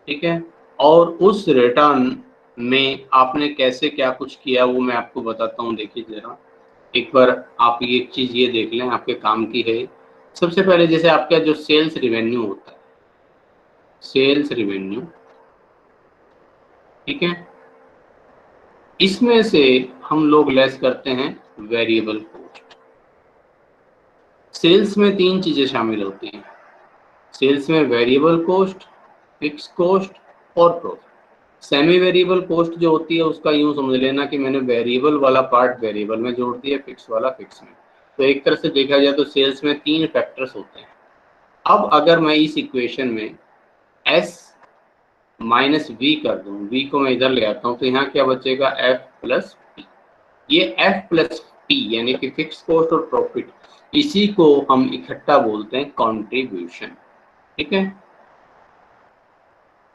ठीक है, और उस रिटर्न में आपने कैसे क्या कुछ किया वो मैं आपको बताता हूँ। देखिए जरा एक बार आप ये एक चीज ये देख लें, आपके काम की है। सबसे पहले जैसे आपका जो सेल्स रिवेन्यू होता है, सेल्स रिवेन्यू, ठीक है, इसमें से हम लोग लेस करते हैं वेरिएबल कॉस्ट। सेल्स में 3 चीजें शामिल होती हैं, सेल्स में वेरिएबल कॉस्ट, फिक्स कॉस्ट और प्रॉफिट। सेमी वेरिएबल कॉस्ट जो होती है उसका यूं समझ लेना कि मैंने वेरिएबल वाला पार्ट वेरिएबल में जोड़ दिया, फिक्स वाला फिक्स में। तो एक तरह से देखा जाए तो सेल्स में 3 फैक्टर्स होते हैं। अब अगर मैं इस इक्वेशन में S माइनस वी कर दूं, वी को मैं इधर ले आता हूं, तो यहाँ क्या बचेगा F प्लस P। ये F प्लस P यानी कि फिक्स कॉस्ट और प्रॉफिट, इसी को हम इकट्ठा बोलते हैं कंट्रीब्यूशन। ठीक है,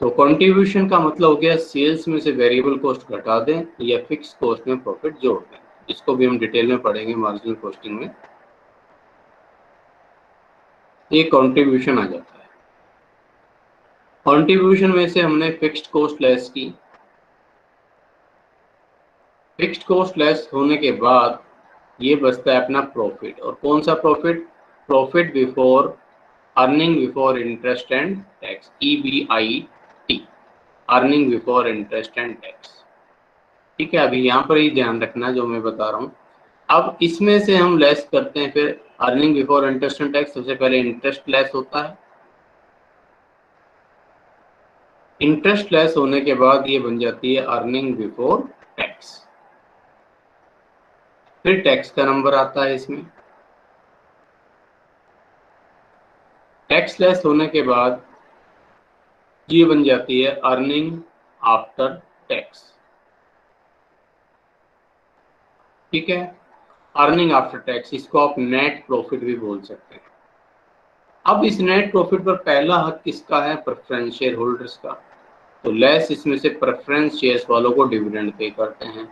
तो कंट्रीब्यूशन का मतलब हो गया सेल्स में से वेरिएबल कॉस्ट घटा दें या फिक्स कॉस्ट में प्रॉफिट जोड़ दें। इसको भी हम डिटेल में पढ़ेंगे मार्जिनल कॉस्टिंग में। ये कंट्रीब्यूशन आ जाता है। कंट्रीब्यूशन में से हमने फिक्स्ड कॉस्ट लेस की, फिक्स्ड कॉस्ट लेस होने के बाद ये बचता है अपना प्रॉफिट। और कौन सा profit, profit before earning before interest and tax, EBIT, earning before interest and tax. ठीक है, अभी यहाँ पर ही ध्यान रखना जो मैं बता रहा हूँ। अब इसमें से हम लेस करते हैं फिर earning before interest and tax. सबसे पहले इंटरेस्ट लेस होता है, इंटरेस्ट लेस होने के बाद ये बन जाती है अर्निंग बिफोर टैक्स। फिर टैक्स का नंबर आता है इसमें, टैक्स लेस होने के बाद ये बन जाती है अर्निंग आफ्टर टैक्स। ठीक है, अर्निंग आफ्टर टैक्स, इसको आप नेट प्रॉफिट भी बोल सकते हैं। अब इस नेट प्रॉफिट पर पहला हक किसका है, प्रेफरेंस शेयर होल्डर्स का। तो लेस इसमें से प्रेफरेंस शेयर्स वालों को डिविडेंड पे करते हैं।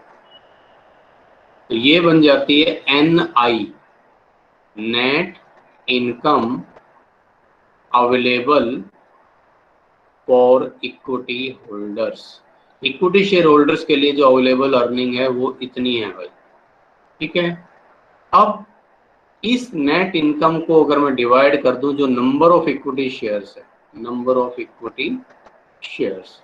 तो ये बन जाती है NI, net income available for equity holders. Equity share holders के लिए जो अवेलेबल अर्निंग है वो इतनी है भाई। ठीक है, अब इस नेट इनकम को अगर मैं डिवाइड कर दूं जो नंबर ऑफ इक्विटी शेयर्स है, नंबर ऑफ इक्विटी शेयर्स,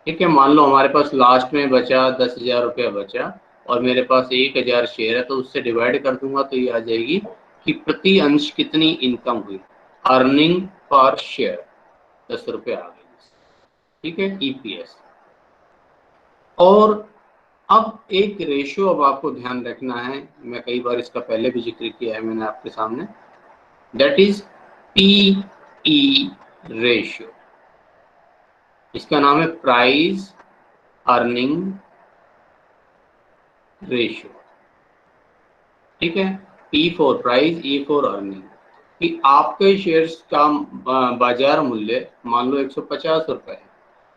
ठीक है, मान लो हमारे पास लास्ट में बचा 10,000 रुपया बचा और मेरे पास 1,000 शेयर है, तो उससे डिवाइड कर दूंगा तो ये आ जाएगी कि प्रति अंश कितनी इनकम हुई, अर्निंग पर शेयर 10 रुपये आ गई। ठीक है, ईपीएस। और अब एक रेशियो अब आपको ध्यान रखना है, मैं कई बार इसका पहले भी जिक्र किया है मैंने आपके सामने, दैट इज पीई रेशियो। इसका नाम है प्राइस अर्निंग रेशियो। ठीक है, P for price, E for earning. कि आपके शेयर्स का बाजार मूल्य मान लो 150 रुपए है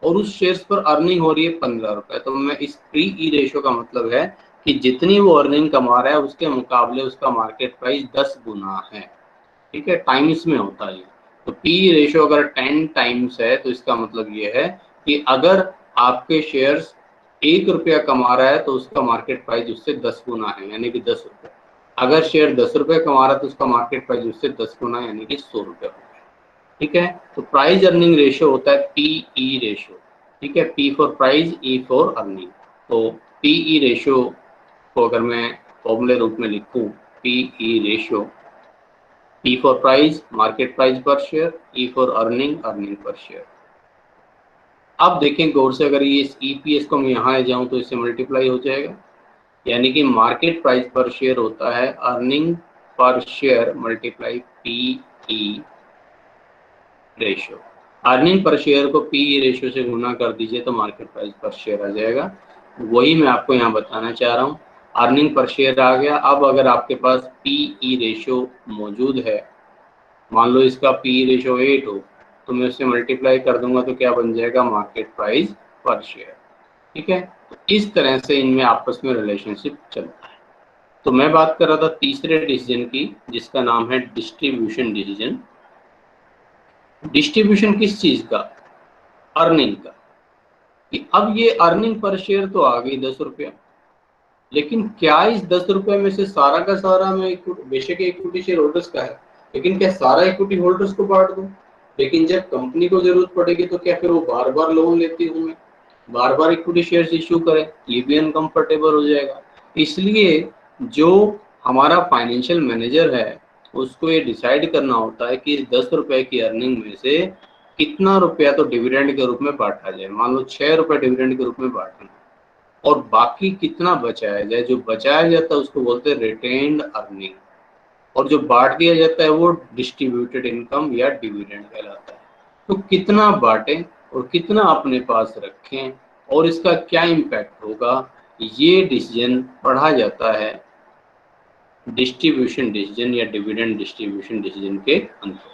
और उस शेयर्स पर अर्निंग हो रही है 15 रुपए, तो मैं इस पी ई रेशियो का मतलब है कि जितनी वो अर्निंग कमा रहा है उसके मुकाबले उसका मार्केट प्राइस 10 गुना है। ठीक है, टाइम्स में होता है। तो पी रेशियो अगर 10 टाइम्स है तो इसका मतलब ये है कि अगर आपके शेयर्स 1 रुपया कमा रहा है तो उसका मार्केट प्राइस उससे 10 गुना है, यानी कि 10 रुपये। अगर शेयर 10 रुपये कमा रहा है तो उसका मार्केट प्राइस उससे 10 गुना यानी कि 100 रुपये हो गया। ठीक है, तो प्राइस अर्निंग रेशियो होता है पीई रेशियो। ठीक है, P for price, E for earning. तो पीई रेशियो को अगर मैं फॉर्मूले रूप में लिखूं, PE ratio, P for price, market price per share, E for earning, earning per share. अब देखें गौर से, अगर ये इस EPS को मैं यहाँ ले जाऊँ तो इससे मल्टीप्लाई हो जाएगा, यानी कि मार्केट प्राइस पर शेयर होता है earning per share multiply PE ratio. Earning per share को PE रेशियो से गुना कर दीजिए तो मार्केट प्राइस पर शेयर आ जाएगा। वही मैं आपको यहाँ बताना चाह रहा हूँ, अर्निंग पर शेयर आ गया। अब अगर आपके पास PE रेशियो मौजूद है, मान लो इसका पी रेशियो 8 हो, तो मैं उससे मल्टीप्लाई कर दूंगा तो क्या बन जाएगा, मार्केट प्राइस पर शेयर। ठीक है, तो इस तरह से इनमें आपस में रिलेशनशिप चलता है। तो मैं बात कर रहा था तीसरे डिसीजन की, जिसका नाम है डिस्ट्रीब्यूशन डिसीजन। डिस्ट्रीब्यूशन किस चीज का, अर्निंग का। कि अब ये अर्निंग पर शेयर तो आ गई 10 रुपया, लेकिन क्या इस 10 रुपए में से सारा का सारा मैं, बेशक इक्विटी शेयर होल्डर्स का है, लेकिन क्या सारा इक्विटी होल्डर्स को बांट दूं? लेकिन जब कंपनी को जरूरत पड़ेगी तो क्या फिर वो बार बार लोन लेती हूँ मैं, बार बार इक्विटी शेयर्स इश्यू करें, ये भी अनकंफर्टेबल हो जाएगा। इसलिए जो हमारा फाइनेंशियल मैनेजर है उसको ये डिसाइड करना होता है कि इस 10 रुपए की अर्निंग में से कितना रुपया तो डिविडेंड के रूप में बांटा जाए। मान लो 6 रुपए डिविडेंड के रूप में बांटना, और बाकी कितना बचाया जाए। जो बचाया जाता है उसको बोलते हैं रिटेन्ड अर्निंग, और जो बांट दिया जाता है वो डिस्ट्रीब्यूटेड इनकम या डिविडेंड कहलाता है। तो कितना बांटें और कितना अपने पास रखें और इसका क्या इम्पैक्ट होगा, ये डिसीजन पढ़ा जाता है डिस्ट्रीब्यूशन डिसीजन या डिविडेंड डिस्ट्रीब्यूशन डिसीजन के अंतर्गत।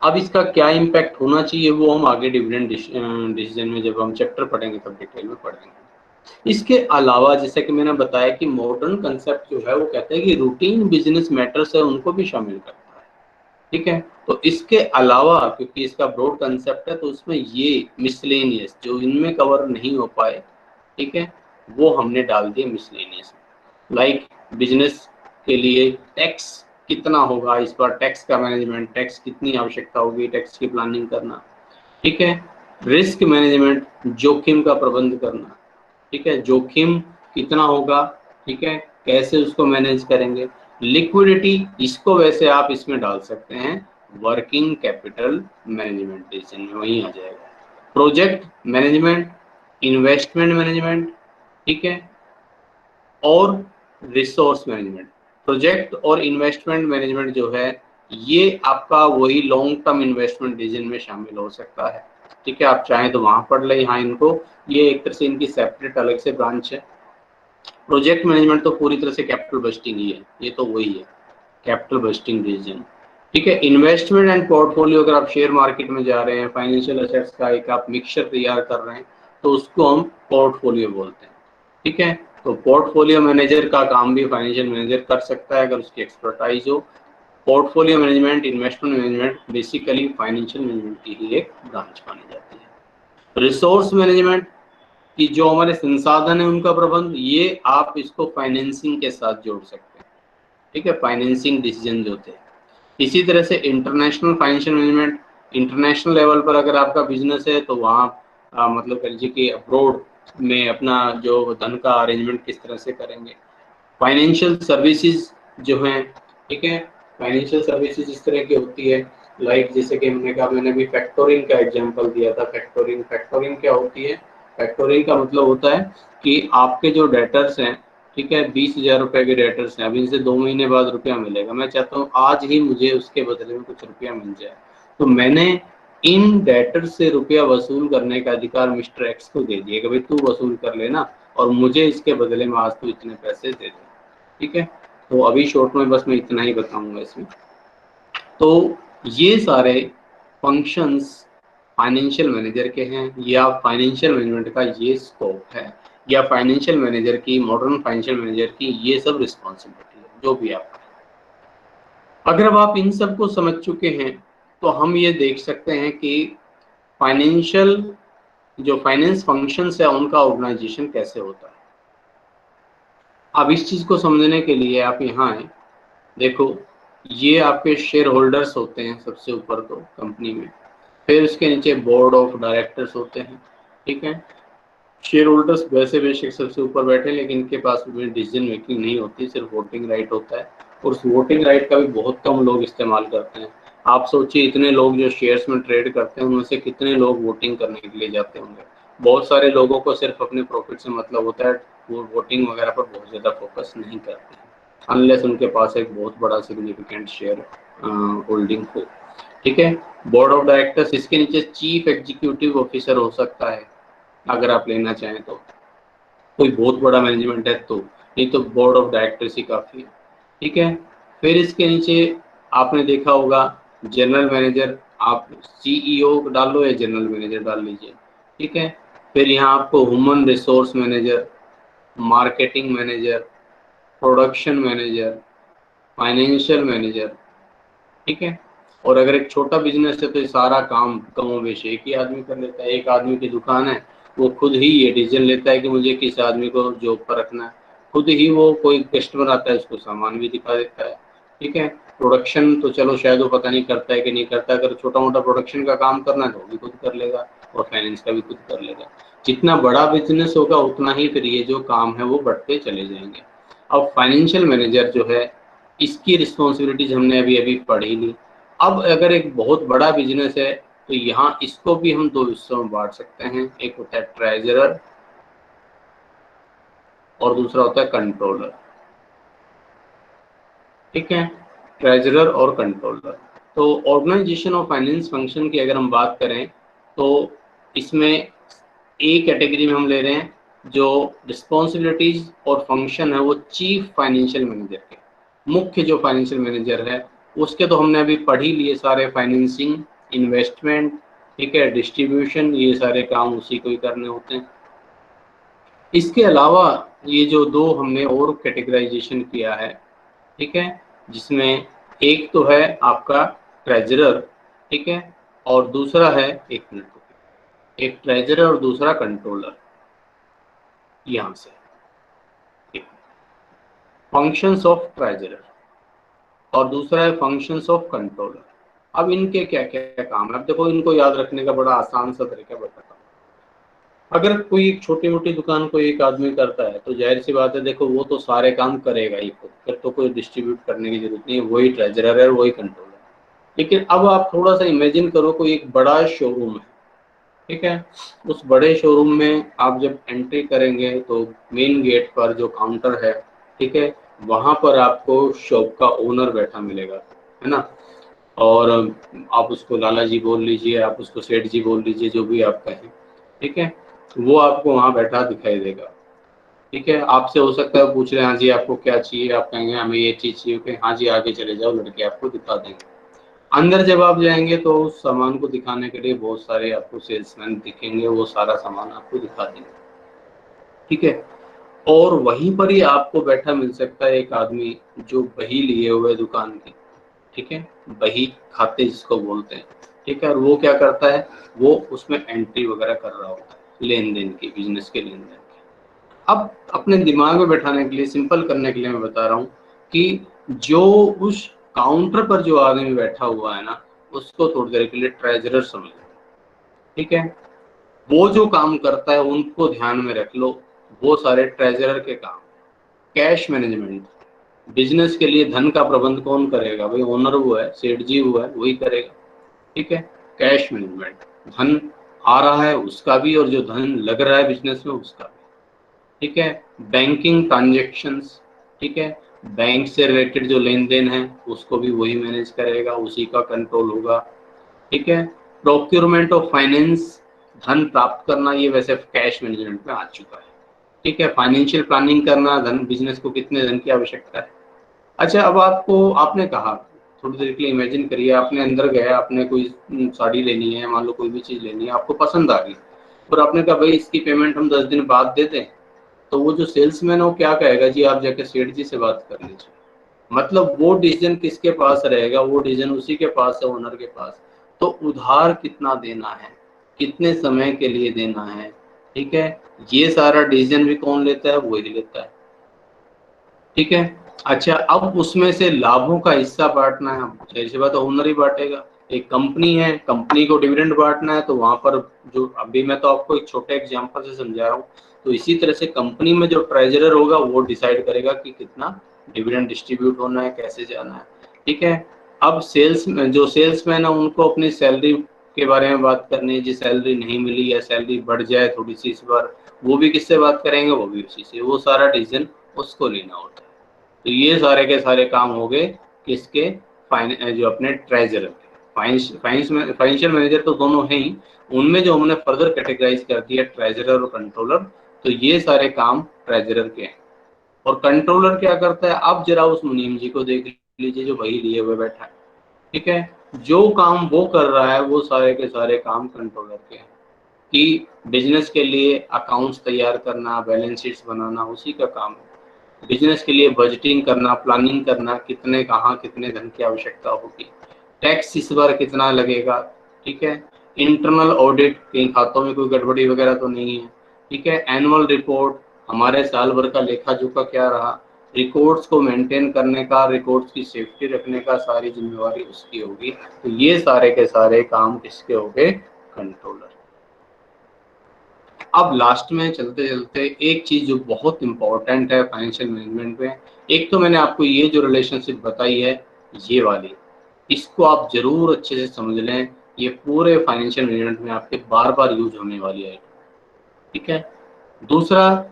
अब इसका क्या इम्पैक्ट होना चाहिए वो हम आगे डिविडेंड डिसीजन में जब हम चैप्टर पढ़ेंगे तब डिटेल में पढ़ेंगे। इसके अलावा जैसे कि मैंने बताया कि मॉडर्न कंसेप्ट जो है वो कहते हैं कि रूटीन बिजनेस मैटर्स है उनको भी शामिल करता है। ठीक है, तो इसके अलावा क्योंकि इसका ब्रॉड कंसेप्ट है तो उसमें ये मिसलेनियस जो इनमें कवर नहीं हो पाए, ठीक है, वो हमने डाल दिए मिसलेनियस। लाइक बिजनेस के लिए टैक्स कितना होगा, इस पर टैक्स का मैनेजमेंट, टैक्स कितनी आवश्यकता होगी, टैक्स की प्लानिंग करना। ठीक है, रिस्क मैनेजमेंट, जोखिम का प्रबंध करना। ठीक है, जोखिम कितना होगा, ठीक है, कैसे उसको मैनेज करेंगे। लिक्विडिटी, इसको वैसे आप इसमें डाल सकते हैं वर्किंग कैपिटल मैनेजमेंट डिसीजन में, वहीं आ जाएगा। प्रोजेक्ट मैनेजमेंट, इन्वेस्टमेंट मैनेजमेंट, ठीक है, और रिसोर्स मैनेजमेंट। प्रोजेक्ट और इन्वेस्टमेंट मैनेजमेंट जो है ये आपका वही लॉन्ग टर्म इन्वेस्टमेंट डिसीजन में शामिल हो सकता है। ठीक है, आप चाहें तो वहां पढ़ लें, यहाँ इनको, ये एक तरह से इनकी सेपरेट अलग से ब्रांच है। प्रोजेक्ट मैनेजमेंट तो पूरी तरह से कैपिटल बस्टिंग ही है, ये तो वही है कैपिटल बस्टिंग डिसीजन। ठीक है, इन्वेस्टमेंट एंड पोर्टफोलियो, अगर आप शेयर मार्केट में जा रहे हैं, फाइनेंशियल एसेट्स का एक आप मिक्सचर तैयार कर रहे हैं तो उसको हम पोर्टफोलियो बोलते हैं। ठीक है, तो पोर्टफोलियो मैनेजर का काम भी फाइनेंशियल मैनेजर कर सकता है अगर उसकी एक्सपर्टाइज हो। Portfolio management, investment management basically financial management की ही एक ब्रांच मानी जाती है। रिसोर्स मैनेजमेंट कि जो हमारे संसाधन है उनका प्रबंध, ये आप इसको फाइनेंसिंग के साथ जोड़ सकते हैं। ठीक है, फाइनेंसिंग डिसीजन जो थे। इसी तरह से international financial management, international level पर अगर आपका बिजनेस है तो वहाँ मतलब कह लीजिए कि अब्रोड में अपना जो धन का अरेंजमेंट किस तरह से करेंगे। फाइनेंशियल सर्विसेज जो हैं, ठीक है, फाइनेंशियल सर्विसेज इस तरह की होती है लाइक जैसे कि हमने कहा, मैंने भी फैक्टोरिंग का एग्जांपल दिया था। फैक्टोरिंग क्या होती है? फैक्टोरिंग का मतलब होता है कि आपके जो डेटर्स हैं, ठीक है, 20,000 रुपए के डेटर्स हैं, अब इनसे 2 महीने बाद रुपया मिलेगा, मैं चाहता हूँ आज ही मुझे उसके बदले में कुछ रुपया मिल जाए, तो मैंने इन डेटर्स से रुपया वसूल करने का अधिकार मिस्टर एक्स को दे दिया कि भाई तू वसूल कर लेना और मुझे इसके बदले में आज तू इतने पैसे दे दे। ठीक है, तो अभी शॉर्ट में बस मैं इतना ही बताऊंगा इसमें। तो ये सारे फंक्शंस फाइनेंशियल मैनेजर के हैं, या फाइनेंशियल मैनेजमेंट का ये स्कोप है, या फाइनेंशियल मैनेजर की, मॉडर्न फाइनेंशियल मैनेजर की ये सब रिस्पॉन्सिबिलिटी है जो भी आप। अगर अब आप इन सब को समझ चुके हैं तो हम ये देख सकते हैं कि फाइनेंशियल जो फाइनेंस फंक्शंस है उनका ऑर्गेनाइजेशन कैसे होता है। अब इस चीज को समझने के लिए आप यहाँ आए, देखो ये आपके शेयर होल्डर्स होते हैं सबसे ऊपर तो कंपनी में, फिर उसके नीचे बोर्ड ऑफ डायरेक्टर्स होते हैं। ठीक है, शेयर होल्डर्स वैसे बेशक सबसे ऊपर बैठे, लेकिन इनके पास में डिसीजन मेकिंग नहीं होती, सिर्फ वोटिंग राइट होता है, और उस वोटिंग राइट का भी बहुत कम लोग इस्तेमाल करते हैं। आप सोचिए इतने लोग जो शेयर्स में ट्रेड करते हैं उनमें से कितने लोग वोटिंग करने के लिए जाते होंगे। बहुत सारे लोगों को सिर्फ अपने प्रॉफिट से मतलब होता है, वो वोटिंग वगैरह पर बहुत ज़्यादा फोकस नहीं करते हैं अनलेस उनके पास एक बहुत बड़ा सिग्निफिकेंट शेयर होल्डिंग हो। ठीक है, बोर्ड ऑफ डायरेक्टर्स, इसके नीचे चीफ एग्जीक्यूटिव ऑफिसर हो सकता है अगर आप लेना चाहें तो, कोई बहुत बड़ा मैनेजमेंट है तो, नहीं तो बोर्ड ऑफ डायरेक्टर्स ही काफ़ी है। ठीक है, फिर इसके नीचे आपने देखा होगा जनरल मैनेजर, आप सीईओ डाल लो या जनरल मैनेजर डाल लीजिए। ठीक है, फिर यहाँ आपको human resource manager, marketing manager, production manager, financial manager. ठीक है, और अगर एक छोटा बिजनेस है तो ये सारा काम कमोबेश एक ही आदमी कर लेता है। एक आदमी की दुकान है, वो खुद ही ये डिसीजन लेता है कि मुझे किस आदमी को जॉब पर रखना है, खुद ही वो कोई कस्टमर आता है उसको सामान भी दिखा देता है। ठीक है, प्रोडक्शन तो चलो शायद वो पता नहीं करता है कि नहीं करता, अगर छोटा मोटा प्रोडक्शन का काम करना है तो वो भी खुद कर लेगा, और फाइनेंस का भी खुद कर लेगा। जितना बड़ा बिजनेस होगा उतना ही फिर ये जो काम है वो बढ़ते चले जाएंगे। अब फाइनेंशियल मैनेजर जो है, इसकी रिस्पॉन्सिबिलिटीज हमने अभी अभी पढ़ी ली। अब अगर एक बहुत बड़ा बिजनेस है तो यहाँ इसको भी हम दो हिस्सों में बांट सकते हैं, एक होता है ट्रेजरर और दूसरा होता है कंट्रोलर। ठीक है, ट्रेजरर और कंट्रोलर। तो ऑर्गेनाइजेशन ऑफ फाइनेंस फंक्शन की अगर हम बात करें तो इसमें एक कैटेगरी में हम ले रहे हैं जो रिस्पॉन्सिबिलिटीज और फंक्शन है वो चीफ फाइनेंशियल मैनेजर के, मुख्य जो फाइनेंशियल मैनेजर है उसके तो हमने अभी पढ़ ही लिए सारे, फाइनेंसिंग, इन्वेस्टमेंट, ठीक है, डिस्ट्रीब्यूशन, ये सारे काम उसी को ही करने होते हैं। इसके अलावा ये जो दो हमने और कैटेगराइजेशन किया है, ठीक है, जिसमें एक तो है आपका ट्रेजरर, ठीक है, और दूसरा है एक ट्रेजरर और दूसरा कंट्रोलर। यहाँ से फंक्शंस ऑफ ट्रेजरर और दूसरा है फंक्शंस ऑफ कंट्रोलर। अब इनके क्या क्या काम है, अब देखो इनको याद रखने का बड़ा आसान सा तरीका बताता हूँ। अगर कोई एक छोटी मोटी दुकान को एक आदमी करता है तो जाहिर सी बात है, देखो वो तो सारे काम करेगा ही खुद, फिर तो कोई डिस्ट्रीब्यूट करने की जरूरत नहीं है, वही ट्रेजरर है वही कंट्रोलर। लेकिन अब आप थोड़ा सा इमेजिन करो, कोई एक बड़ा शोरूम है, ठीक है, उस बड़े शोरूम में आप जब एंट्री करेंगे तो मेन गेट पर जो काउंटर है, ठीक है, वहां पर आपको शॉप का ओनर बैठा मिलेगा, है ना, और आप उसको लाला जी बोल लीजिए, आप उसको सेठ जी बोल लीजिए, जो भी आप कहें, ठीक है, वो आपको वहां बैठा दिखाई देगा। ठीक है, आपसे हो सकता है पूछ रहे हैं हाँ जी आपको क्या चाहिए, आप कहेंगे हमें ये चीज़ चाहिए, कि हाँ जी आगे चले जाओ, लड़के आपको दिखा देंगे। अंदर जब आप जाएंगे तो उस सामान को दिखाने के लिए बहुत सारे आपको सेल्समैन दिखेंगे, वो सारा सामान आपको दिखा देंगे। ठीक है, और वहीं पर ही आपको बैठा मिल सकता है एक आदमी जो बही लिए हुए दुकान की, ठीक है, बही खाते जिसको बोलते हैं। ठीक है, और वो क्या करता है, वो उसमें एंट्री वगैरह कर रहा होता है लेन देन की, बिजनेस के लेन देन की। अब अपने दिमाग में बैठाने के लिए, सिंपल करने के लिए मैं बता रहा हूँ कि जो उस काउंटर पर जो आदमी बैठा हुआ है ना, उसको थोड़ी देर के लिए ट्रेजरर समझ लो। ठीक है, वो जो काम करता है उनको ध्यान में रख लो, वो सारे ट्रेजरर के काम। कैश मैनेजमेंट, बिजनेस के लिए धन का प्रबंध कौन करेगा, भाई ओनर वो है, सेठ जी वो है, वही करेगा। ठीक है। कैश मैनेजमेंट, धन आ रहा है उसका भी और जो धन लग रहा है बिजनेस में उसका भी, ठीक है। बैंकिंग ट्रांजेक्शन्स, ठीक है, बैंक से रिलेटेड जो लेन देन है उसको भी वही मैनेज करेगा, उसी का कंट्रोल होगा, ठीक है। प्रोक्योरमेंट ऑफ फाइनेंस, धन प्राप्त करना, ये वैसे कैश मैनेजमेंट में आ चुका है, ठीक है। फाइनेंशियल प्लानिंग करना, धन, बिजनेस को कितने धन की आवश्यकता है। अच्छा, अब आपने कहा, थोड़ी देर के लिए इमेजिन करिए, आपने अंदर गया, आपने कोई साड़ी लेनी है, मान लो कोई भी चीज लेनी है, आपको पसंद आ गई और आपने कहा भाई इसकी पेमेंट हम 10 दिन बाद दे दें, तो वो जो सेल्समैन है वो क्या कहेगा, जी आप जाके सेठ जी से बात कर लीजिए। मतलब वो डिसीजन किसके पास रहेगा, वो डिसीजन उसी के पास है, ओनर के पास। तो उधार कितना देना है, कितने समय के लिए देना है, ठीक है, ये सारा डिसीजन भी कौन लेता है, वही लेता है, ठीक है। अच्छा, अब उसमें से लाभों का हिस्सा बांटना है, जाहिर सी बात है ओनर ही बांटेगा। एक कंपनी है, कंपनी को डिविडेंड बांटना है, तो वहां पर जो अभी मैं तो आपको एक छोटे एग्जांपल से समझा रहा हूँ, तो इसी तरह से कंपनी में जो ट्रेजरर होगा वो डिसाइड करेगा कि कितना डिविडेंड डिस्ट्रीब्यूट होना है, कैसे जाना है, ठीक है। अब सेल्समैन है उनको अपनी सैलरी के बारे में बात करनी है, जी सैलरी नहीं मिली या सैलरी बढ़ जाए थोड़ी सी इस बार, वो भी किससे बात करेंगे, वो भी उसी से, वो सारा डिसीजन उसको लेना होता है। तो ये सारे के सारे काम हो गए किसके, जो अपने ट्रेजरर के। फाइनेंशियल मैनेजर तो दोनों हैं ही, उनमें जो हमने फर्दर कैटेगराइज कर दिया ट्रेजरर और कंट्रोलर, तो ये सारे काम ट्रेजरर के हैं। और कंट्रोलर क्या करता है, अब जरा उस मुनीम जी को देख लीजिए जो वही लिए हुए बैठा है, ठीक है। जो काम वो कर रहा है वो सारे के सारे काम कंट्रोलर के हैं, कि बिजनेस के लिए अकाउंट्स तैयार करना, बैलेंस शीट्स बनाना उसी का काम है। बिजनेस के लिए बजटिंग करना, प्लानिंग करना, कितने कहाँ कितने धन की आवश्यकता होगी, टैक्स इस बार कितना लगेगा, ठीक है। इंटरनल ऑडिट, कहीं खातों में कोई गड़बड़ी वगैरह तो नहीं है, ठीक है। एनुअल रिपोर्ट, हमारे साल भर का लेखा जोखा क्या रहा, रिकॉर्ड्स को मेंटेन करने का, रिकॉर्ड्स की सेफ्टी रखने का, सारी जिम्मेवारी उसकी होगी। तो ये सारे के सारे काम किसके हो गए, कंट्रोलर। अब लास्ट में चलते चलते एक चीज जो बहुत इंपॉर्टेंट है फाइनेंशियल मैनेजमेंट में, एक तो मैंने आपको ये जो रिलेशनशिप बताई है ये वाली, इसको आप जरूर अच्छे से समझ लें, ये पूरे फाइनेंशियल मैनेजमेंट में आपके बार बार यूज होने वाली है, ठीक है। दूसरा,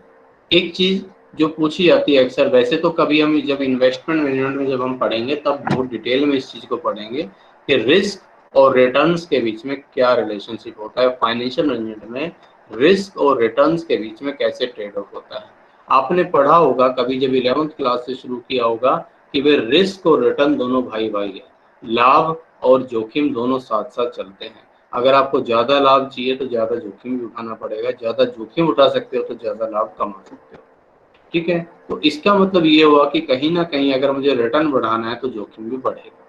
एक चीज जो पूछी जाती है अक्सर, वैसे तो कभी हम जब इन्वेस्टमेंट मैनेजमेंट में जब हम पढ़ेंगे तब बहुत डिटेल में इस चीज को पढ़ेंगे कि रिस्क और रिटर्न्स के बीच में क्या रिलेशनशिप होता है, फाइनेंशियल मैनेजमेंट में रिस्क और रिटर्न्स के बीच में कैसे ट्रेड ऑफ होता है। आपने पढ़ा होगा कभी जब 11वीं क्लास से शुरू किया होगा कि वे रिस्क और रिटर्न दोनों भाई भाई है, लाभ और जोखिम दोनों साथ साथ चलते हैं। अगर आपको ज्यादा लाभ चाहिए तो ज्यादा जोखिम भी उठाना पड़ेगा, ज्यादा जोखिम उठा सकते हो तो ज्यादा लाभ कमा सकते हो, ठीक है। तो इसका मतलब ये हुआ कि कहीं ना कहीं अगर मुझे रिटर्न बढ़ाना है तो जोखिम भी बढ़ेगा।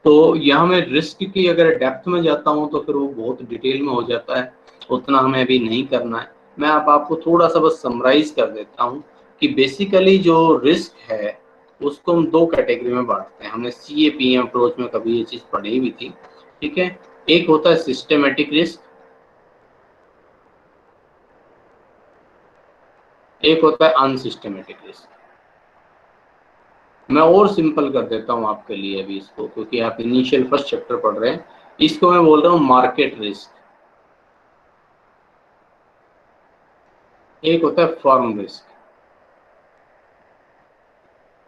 तो यहाँ मैं रिस्क की अगर डेप्थ में जाता हूँ तो फिर वो बहुत डिटेल में हो जाता है, उतना हमें अभी नहीं करना है। मैं अब आपको थोड़ा सा बस समराइज कर देता हूँ कि बेसिकली जो रिस्क है उसको हम दो कैटेगरी में बांटते हैं। हमने CAPM अप्रोच में कभी ये चीज पढ़ी भी थी, ठीक है। एक होता है सिस्टमेटिक रिस्क, एक होता है अनसिस्टमेटिक रिस्क। मैं और सिंपल कर देता हूं आपके लिए अभी इसको, क्योंकि आप इनिशियल फर्स्ट चैप्टर पढ़ रहे हैं। इसको मैं बोल रहा हूं मार्केट रिस्क, एक होता है फर्म रिस्क।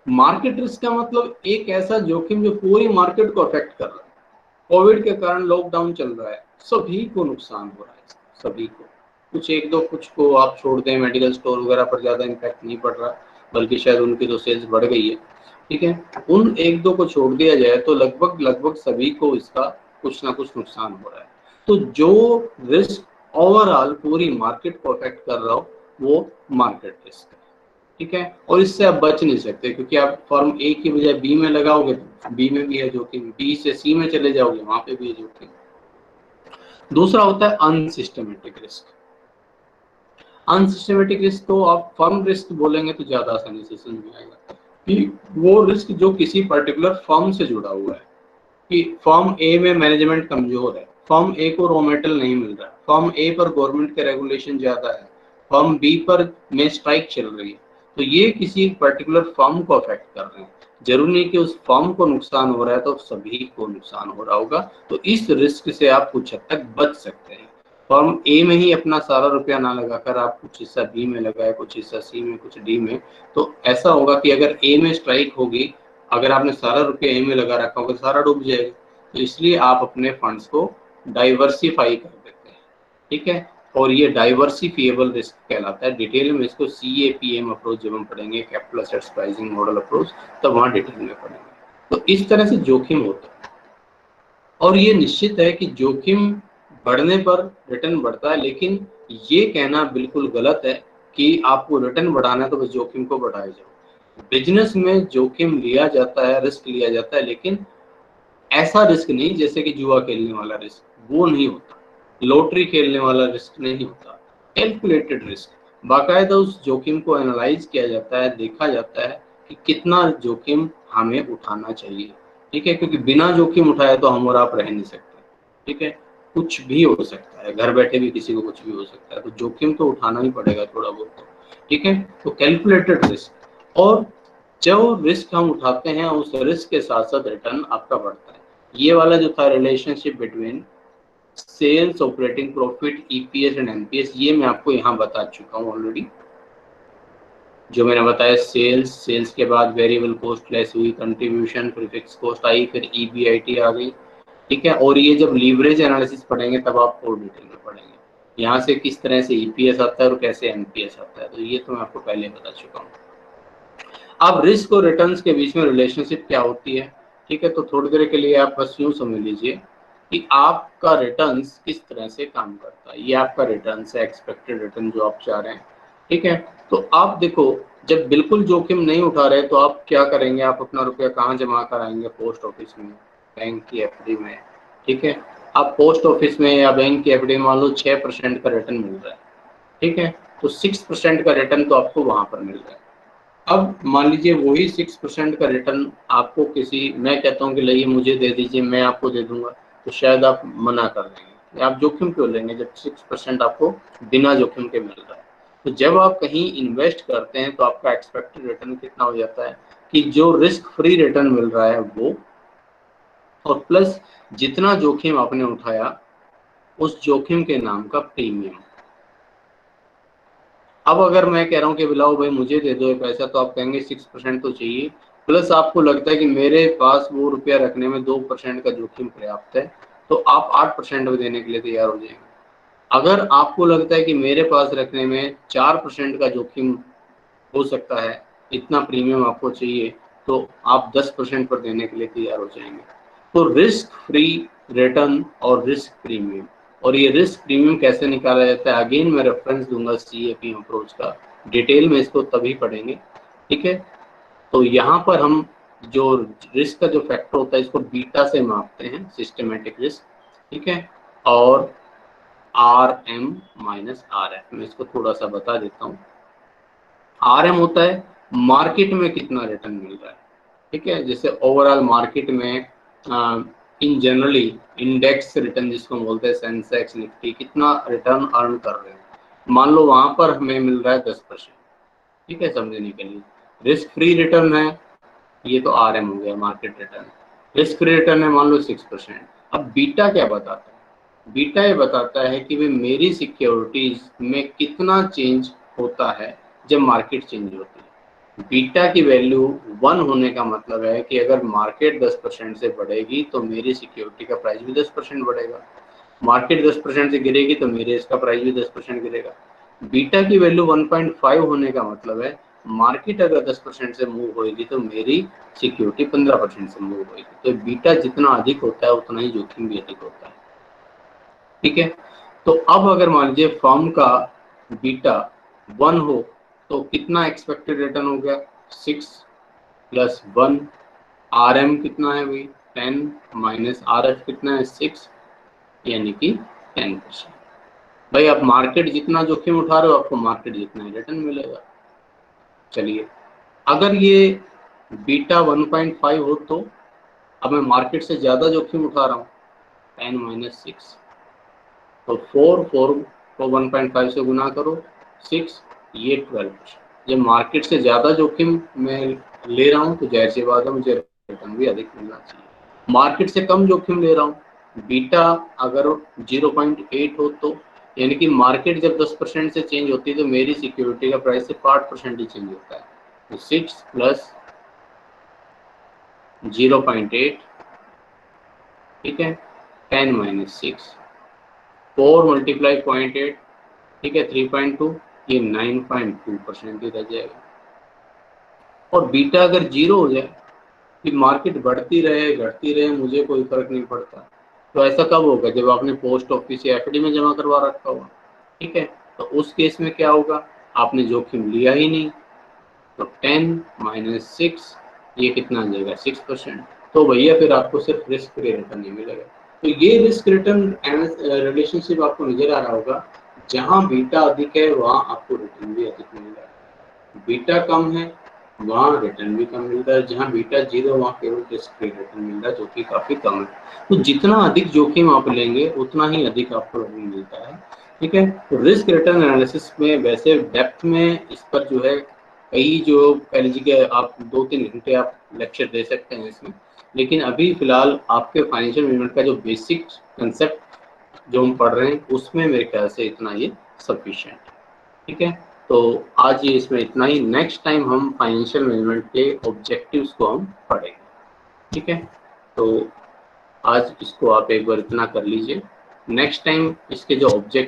मार्केट रिस्क का मतलब एक ऐसा जोखिम जो पूरी मार्केट को अफेक्ट कर रहा है। कोविड के कारण लॉकडाउन चल रहा है, सभी को नुकसान हो रहा है, सभी को। कुछ एक दो कुछ को आप छोड़ दें, मेडिकल स्टोर वगैरह पर ज्यादा इम्पैक्ट नहीं पड़ रहा, बल्कि शायद उनकी तो सेल्स बढ़ गई है, ठीक है। उन एक दो को छोड़ दिया जाए तो लगभग लगभग सभी को इसका कुछ ना कुछ नुकसान हो रहा है। तो जो रिस्क ओवरऑल पूरी मार्केट को अफेक्ट कर रहा हो वो मार्केट रिस्क है, ठीक है। और इससे आप बच नहीं सकते, क्योंकि आप फॉर्म ए की बजाय बी में लगाओगे तो बी में भी है जोखिम, बी से सी में चले जाओगे वहां पे भी है जोखिम। दूसरा होता है अनसिस्टमेटिक रिस्क। अनसिस्टमेटिक रिस्क को आप फर्म रिस्क बोलेंगे तो ज्यादा आसानी से समझ में आएगा कि वो रिस्क जो किसी पर्टिकुलर फर्म से जुड़ा हुआ है, कि फर्म ए में मैनेजमेंट कमजोर है, फर्म ए को रॉ मेटेरियल नहीं मिल रहा, फर्म ए पर गवर्नमेंट के रेगुलेशन ज्यादा है, फर्म बी पर में स्ट्राइक चल रही है, तो ये किसी पर्टिकुलर फर्म को अफेक्ट कर रहे हैं। जरूरी नहीं कि उस फर्म को नुकसान हो रहा है तो सभी को नुकसान हो रहा होगा। तो इस रिस्क से आप कुछ हद तक बच सकते हैं। फर्म ए में ही अपना सारा रुपया ना लगाकर आप कुछ हिस्सा बी में लगाए, कुछ हिस्सा सी में, कुछ डी में, तो ऐसा होगा कि अगर ए में स्ट्राइक होगी, अगर आपने सारा रुपया ए में लगा रखा होगा, सारा डूब जाएगा। तो इसलिए आप अपने फंड्स को डाइवर्सिफाई कर देते हैं, ठीक है। और ये डाइवर्सिफिएबल रिस्क कहलाता है। डिटेल में इसको CAPM अप्रोच जब हम पढ़ेंगे, capital assets pricing model approach, तब वहाँ डिटेल में पढ़ेंगे। तो इस तरह से जोखिम होता है, और ये निश्चित है कि जोखिम बढ़ने पर रिटर्न बढ़ता है, लेकिन ये कहना बिल्कुल गलत है कि आपको रिटर्न बढ़ाना है तो बस जोखिम को बढ़ाया जाओ। बिजनेस में जोखिम लिया जाता है, रिस्क लिया जाता है, लेकिन ऐसा रिस्क नहीं जैसे कि जुआ खेलने वाला रिस्क, वो नहीं होता। लॉटरी खेलने वाला रिस्क नहीं होता। कैलकुलेटेड रिस्क, बाकायदा उस जोखिम को एनालाइज किया जाता है, देखा जाता है कि कितना जोखिम हमें उठाना चाहिए, ठीक है। क्योंकि बिना जोखिम उठाए तो हम और आप रह नहीं सकते, ठीक है। कुछ भी हो सकता है, घर बैठे भी किसी को कुछ भी हो सकता है, तो जोखिम तो उठाना ही पड़ेगा थोड़ा बहुत तो, ठीक है। तो कैलकुलेटेड रिस्क, और जो रिस्क हम उठाते हैं उस रिस्क के साथ साथ रिटर्न आपका बढ़ता है। ये वाला जो था relationship between sales, operating profit, EPS and NPS, ये मैं आपको यहाँ बता चुका हूँ ऑलरेडी। जो मैंने बताया, सेल्स के बाद वेरिएबल कॉस्ट लेस हुई, कंट्रीब्यूशन, फिर फिक्स कॉस्ट आई, फिर EBIT आ गई, ठीक है। और ये जब लीवरेज एनालिसिस पढ़ेंगे तब आप और डिटेल में पढ़ेंगे यहाँ से किस तरह से EPS आता है और कैसे NPS आता है, तो ये तो मैं आपको पहले बता चुका हूँ। अब रिस्क और रिटर्न्स के बीच में रिलेशनशिप क्या होती है, ठीक है। तो थोड़ी देर के लिए आप बस यूं समझ लीजिए कि आपका रिटर्न्स किस तरह से काम करता है। ये आपका रिटर्न्स है, एक्सपेक्टेड रिटर्न जो आप चाह रहे हैं, ठीक है। तो आप देखो, जब बिल्कुल जोखिम नहीं उठा रहे तो आप क्या करेंगे, आप अपना रुपया कहाँ जमा कराएंगे? पोस्ट ऑफिस में, बैंक की FD में, ठीक है। आप पोस्ट ऑफिस में या बैंक की FD में मान लो 6% का रिटर्न मिल रहा है, ठीक है। तो 6% का रिटर्न तो आपको वहां पर मिल रहा है। अब मान लीजिए वही 6% का रिटर्न आपको किसी, मैं कहता हूँ कि लाइए मुझे दे दीजिए, मैं आपको दे दूंगा, तो शायद आप मना कर देंगे। आप जोखिम क्यों लेंगे जब 6% आपको बिना जोखिम के मिल रहा है? तो जब आप कहीं इन्वेस्ट करते हैं तो आपका एक्सपेक्टेड रिटर्न कितना हो जाता है कि जो रिस्क फ्री रिटर्न मिल रहा है वो, और प्लस जितना जोखिम आपने उठाया उस जोखिम के नाम का प्रीमियम। अब अगर मैं कह रहा हूँ कि बिलाओ भाई मुझे दे दो ये पैसा, तो आप कहेंगे 6% तो चाहिए, प्लस आपको लगता है कि मेरे पास वो रुपया रखने में 2% का जोखिम पर्याप्त है, तो आप 8% भी देने के लिए तैयार हो जाएंगे। अगर आपको लगता है कि मेरे पास रखने में 4% का जोखिम हो सकता है, इतना प्रीमियम आपको चाहिए, तो आप 10% पर देने के लिए तैयार हो जाएंगे। तो रिस्क फ्री रिटर्न और रिस्क प्रीमियम, और ये रिस्क प्रीमियम कैसे निकाला जाता है, अगेन मैं रेफरेंस दूंगा CAPM अप्रोच का, डिटेल में इसको तभी पढ़ेंगे, ठीक है। तो यहाँ पर हम जो रिस्क का जो फैक्टर होता है इसको बीटा से मापते हैं, सिस्टमेटिक रिस्क, ठीक है। और RM माइनस RF, मैं इसको थोड़ा सा बता देता हूँ। RM होता है मार्केट में कितना रिटर्न मिल रहा है, ठीक है। जैसे ओवरऑल मार्केट में इन जनरली इंडेक्स रिटर्न जिसको बोलते हैं, सेंसेक्स निफ्टी कितना रिटर्न अर्न कर रहे हैं, मान लो वहां पर हमें मिल रहा है 10%, ठीक है, समझने के लिए। रिस्क फ्री रिटर्न है, ये तो RM हो गया market return. Risk free return है मान लो 6%। अब बीटा क्या बताता है? बीटा ये बताता है कि वे मेरी सिक्योरिटीज में कितना चेंज होता है जब मार्केट चेंज होती है। बीटा की वैल्यू 1 होने का मतलब है कि अगर मार्केट 10% से बढ़ेगी तो मेरी सिक्योरिटी का प्राइस भी 10% बढ़ेगा, मार्केट 10% से गिरेगी तो मेरे इसका प्राइस भी 10% गिरेगा। बीटा की वैल्यू 1.5 होने का मतलब है मार्केट अगर 10% से मूव होगी तो मेरी सिक्योरिटी 15% से मूव होगी। तो बीटा जितना अधिक होता है उतना ही जोखिम भी अधिक होता है, ठीक है। तो अब अगर मान लीजिए फर्म का बीटा 1 हो तो कितना एक्सपेक्टेड रिटर्न हो गया? 6 प्लस 1। RM कितना है भाई? 10 माइनस RF कितना है? 6, यानी कि 10%। भाई आप मार्केट जितना जोखिम उठा रहे हो आपको मार्केट जितना ही रिटर्न मिलेगा। चलिए, अगर ये बीटा 1.5 हो तो अब मैं मार्केट से ज्यादा जोखिम उठा रहा हूँ, 10 माइनस 6, तो 4 को 1.5 से गुना करो, 6, ये 12%। जब मार्केट से ज्यादा जोखिम मैं ले रहा हूँ तो जाहिर सी बात है मुझे रिटर्न भी अधिक मिलना चाहिए। मार्केट से कम जोखिम ले रहा हूँ, बीटा अगर 0.8 हो तो, यानी कि मार्केट जब 10% से चेंज होती है तो मेरी सिक्योरिटी का प्राइस सिर्फ 8% ही चेंज होता है। तो 6 प्लस 0.8, ठीक है, 10 माइनस 6, 4 मल्टीप्लाई 0.8, ठीक है, 3.2, ये 9.2% ही रह जाएगा। और बीटा अगर 0 हो जाए कि मार्केट बढ़ती रहे घटती रहे मुझे कोई फर्क नहीं पड़ता, तो ऐसा कब होगा? जब आपने पोस्ट ऑफिस या एफडी में जमा करवा रखा होगा, ठीक है, तो उस केस में क्या होगा, आपने जोखिम लिया ही नहीं, तो 10 माइनस 6, ये कितना आ जाएगा, 6%। तो भैया फिर आपको सिर्फ रिस्क फ्री रिटर्न नहीं मिलेगा। तो ये रिस्क रिटर्न रिलेशनशिप आपको नजर आ रहा होगा, जहां बीटा अधिक है वहां आपको रिटर्न भी अधिक मिलेगा, बीटा कम है वहाँ रिटर्न भी कम मिलता है, जहाँ बीटा 0 वहाँ केवल रिस्क फ्री रिटर्न मिल रहा है जो कि काफी कम है। तो जितना अधिक जोखिम आप लेंगे उतना ही अधिक आपको रिटर्न मिलता है, ठीक है। तो रिस्क रिटर्न एनालिसिस में वैसे डेप्थ में इस पर जो है कई जो कह लीजिए कि आप 2-3 घंटे आप लेक्चर दे सकते हैं इसमें, लेकिन अभी फिलहाल आपके फाइनेंशियल मैनेजमेंट का जो बेसिक कंसेप्ट जो हम पढ़ रहे हैं उसमें मेरे ख्याल से इतना ही सफिशिएंट, ठीक है। तो आज ये इसमें इतना ही, नेक्स्ट टाइम हम फाइनेंशियल मैनेजमेंट के ऑब्जेक्टिव्स को हम पढ़ेंगे, ठीक है। तो आज इसको आप एक बार इतना कर लीजिए, नेक्स्ट टाइम इसके जो ऑब्जेक्ट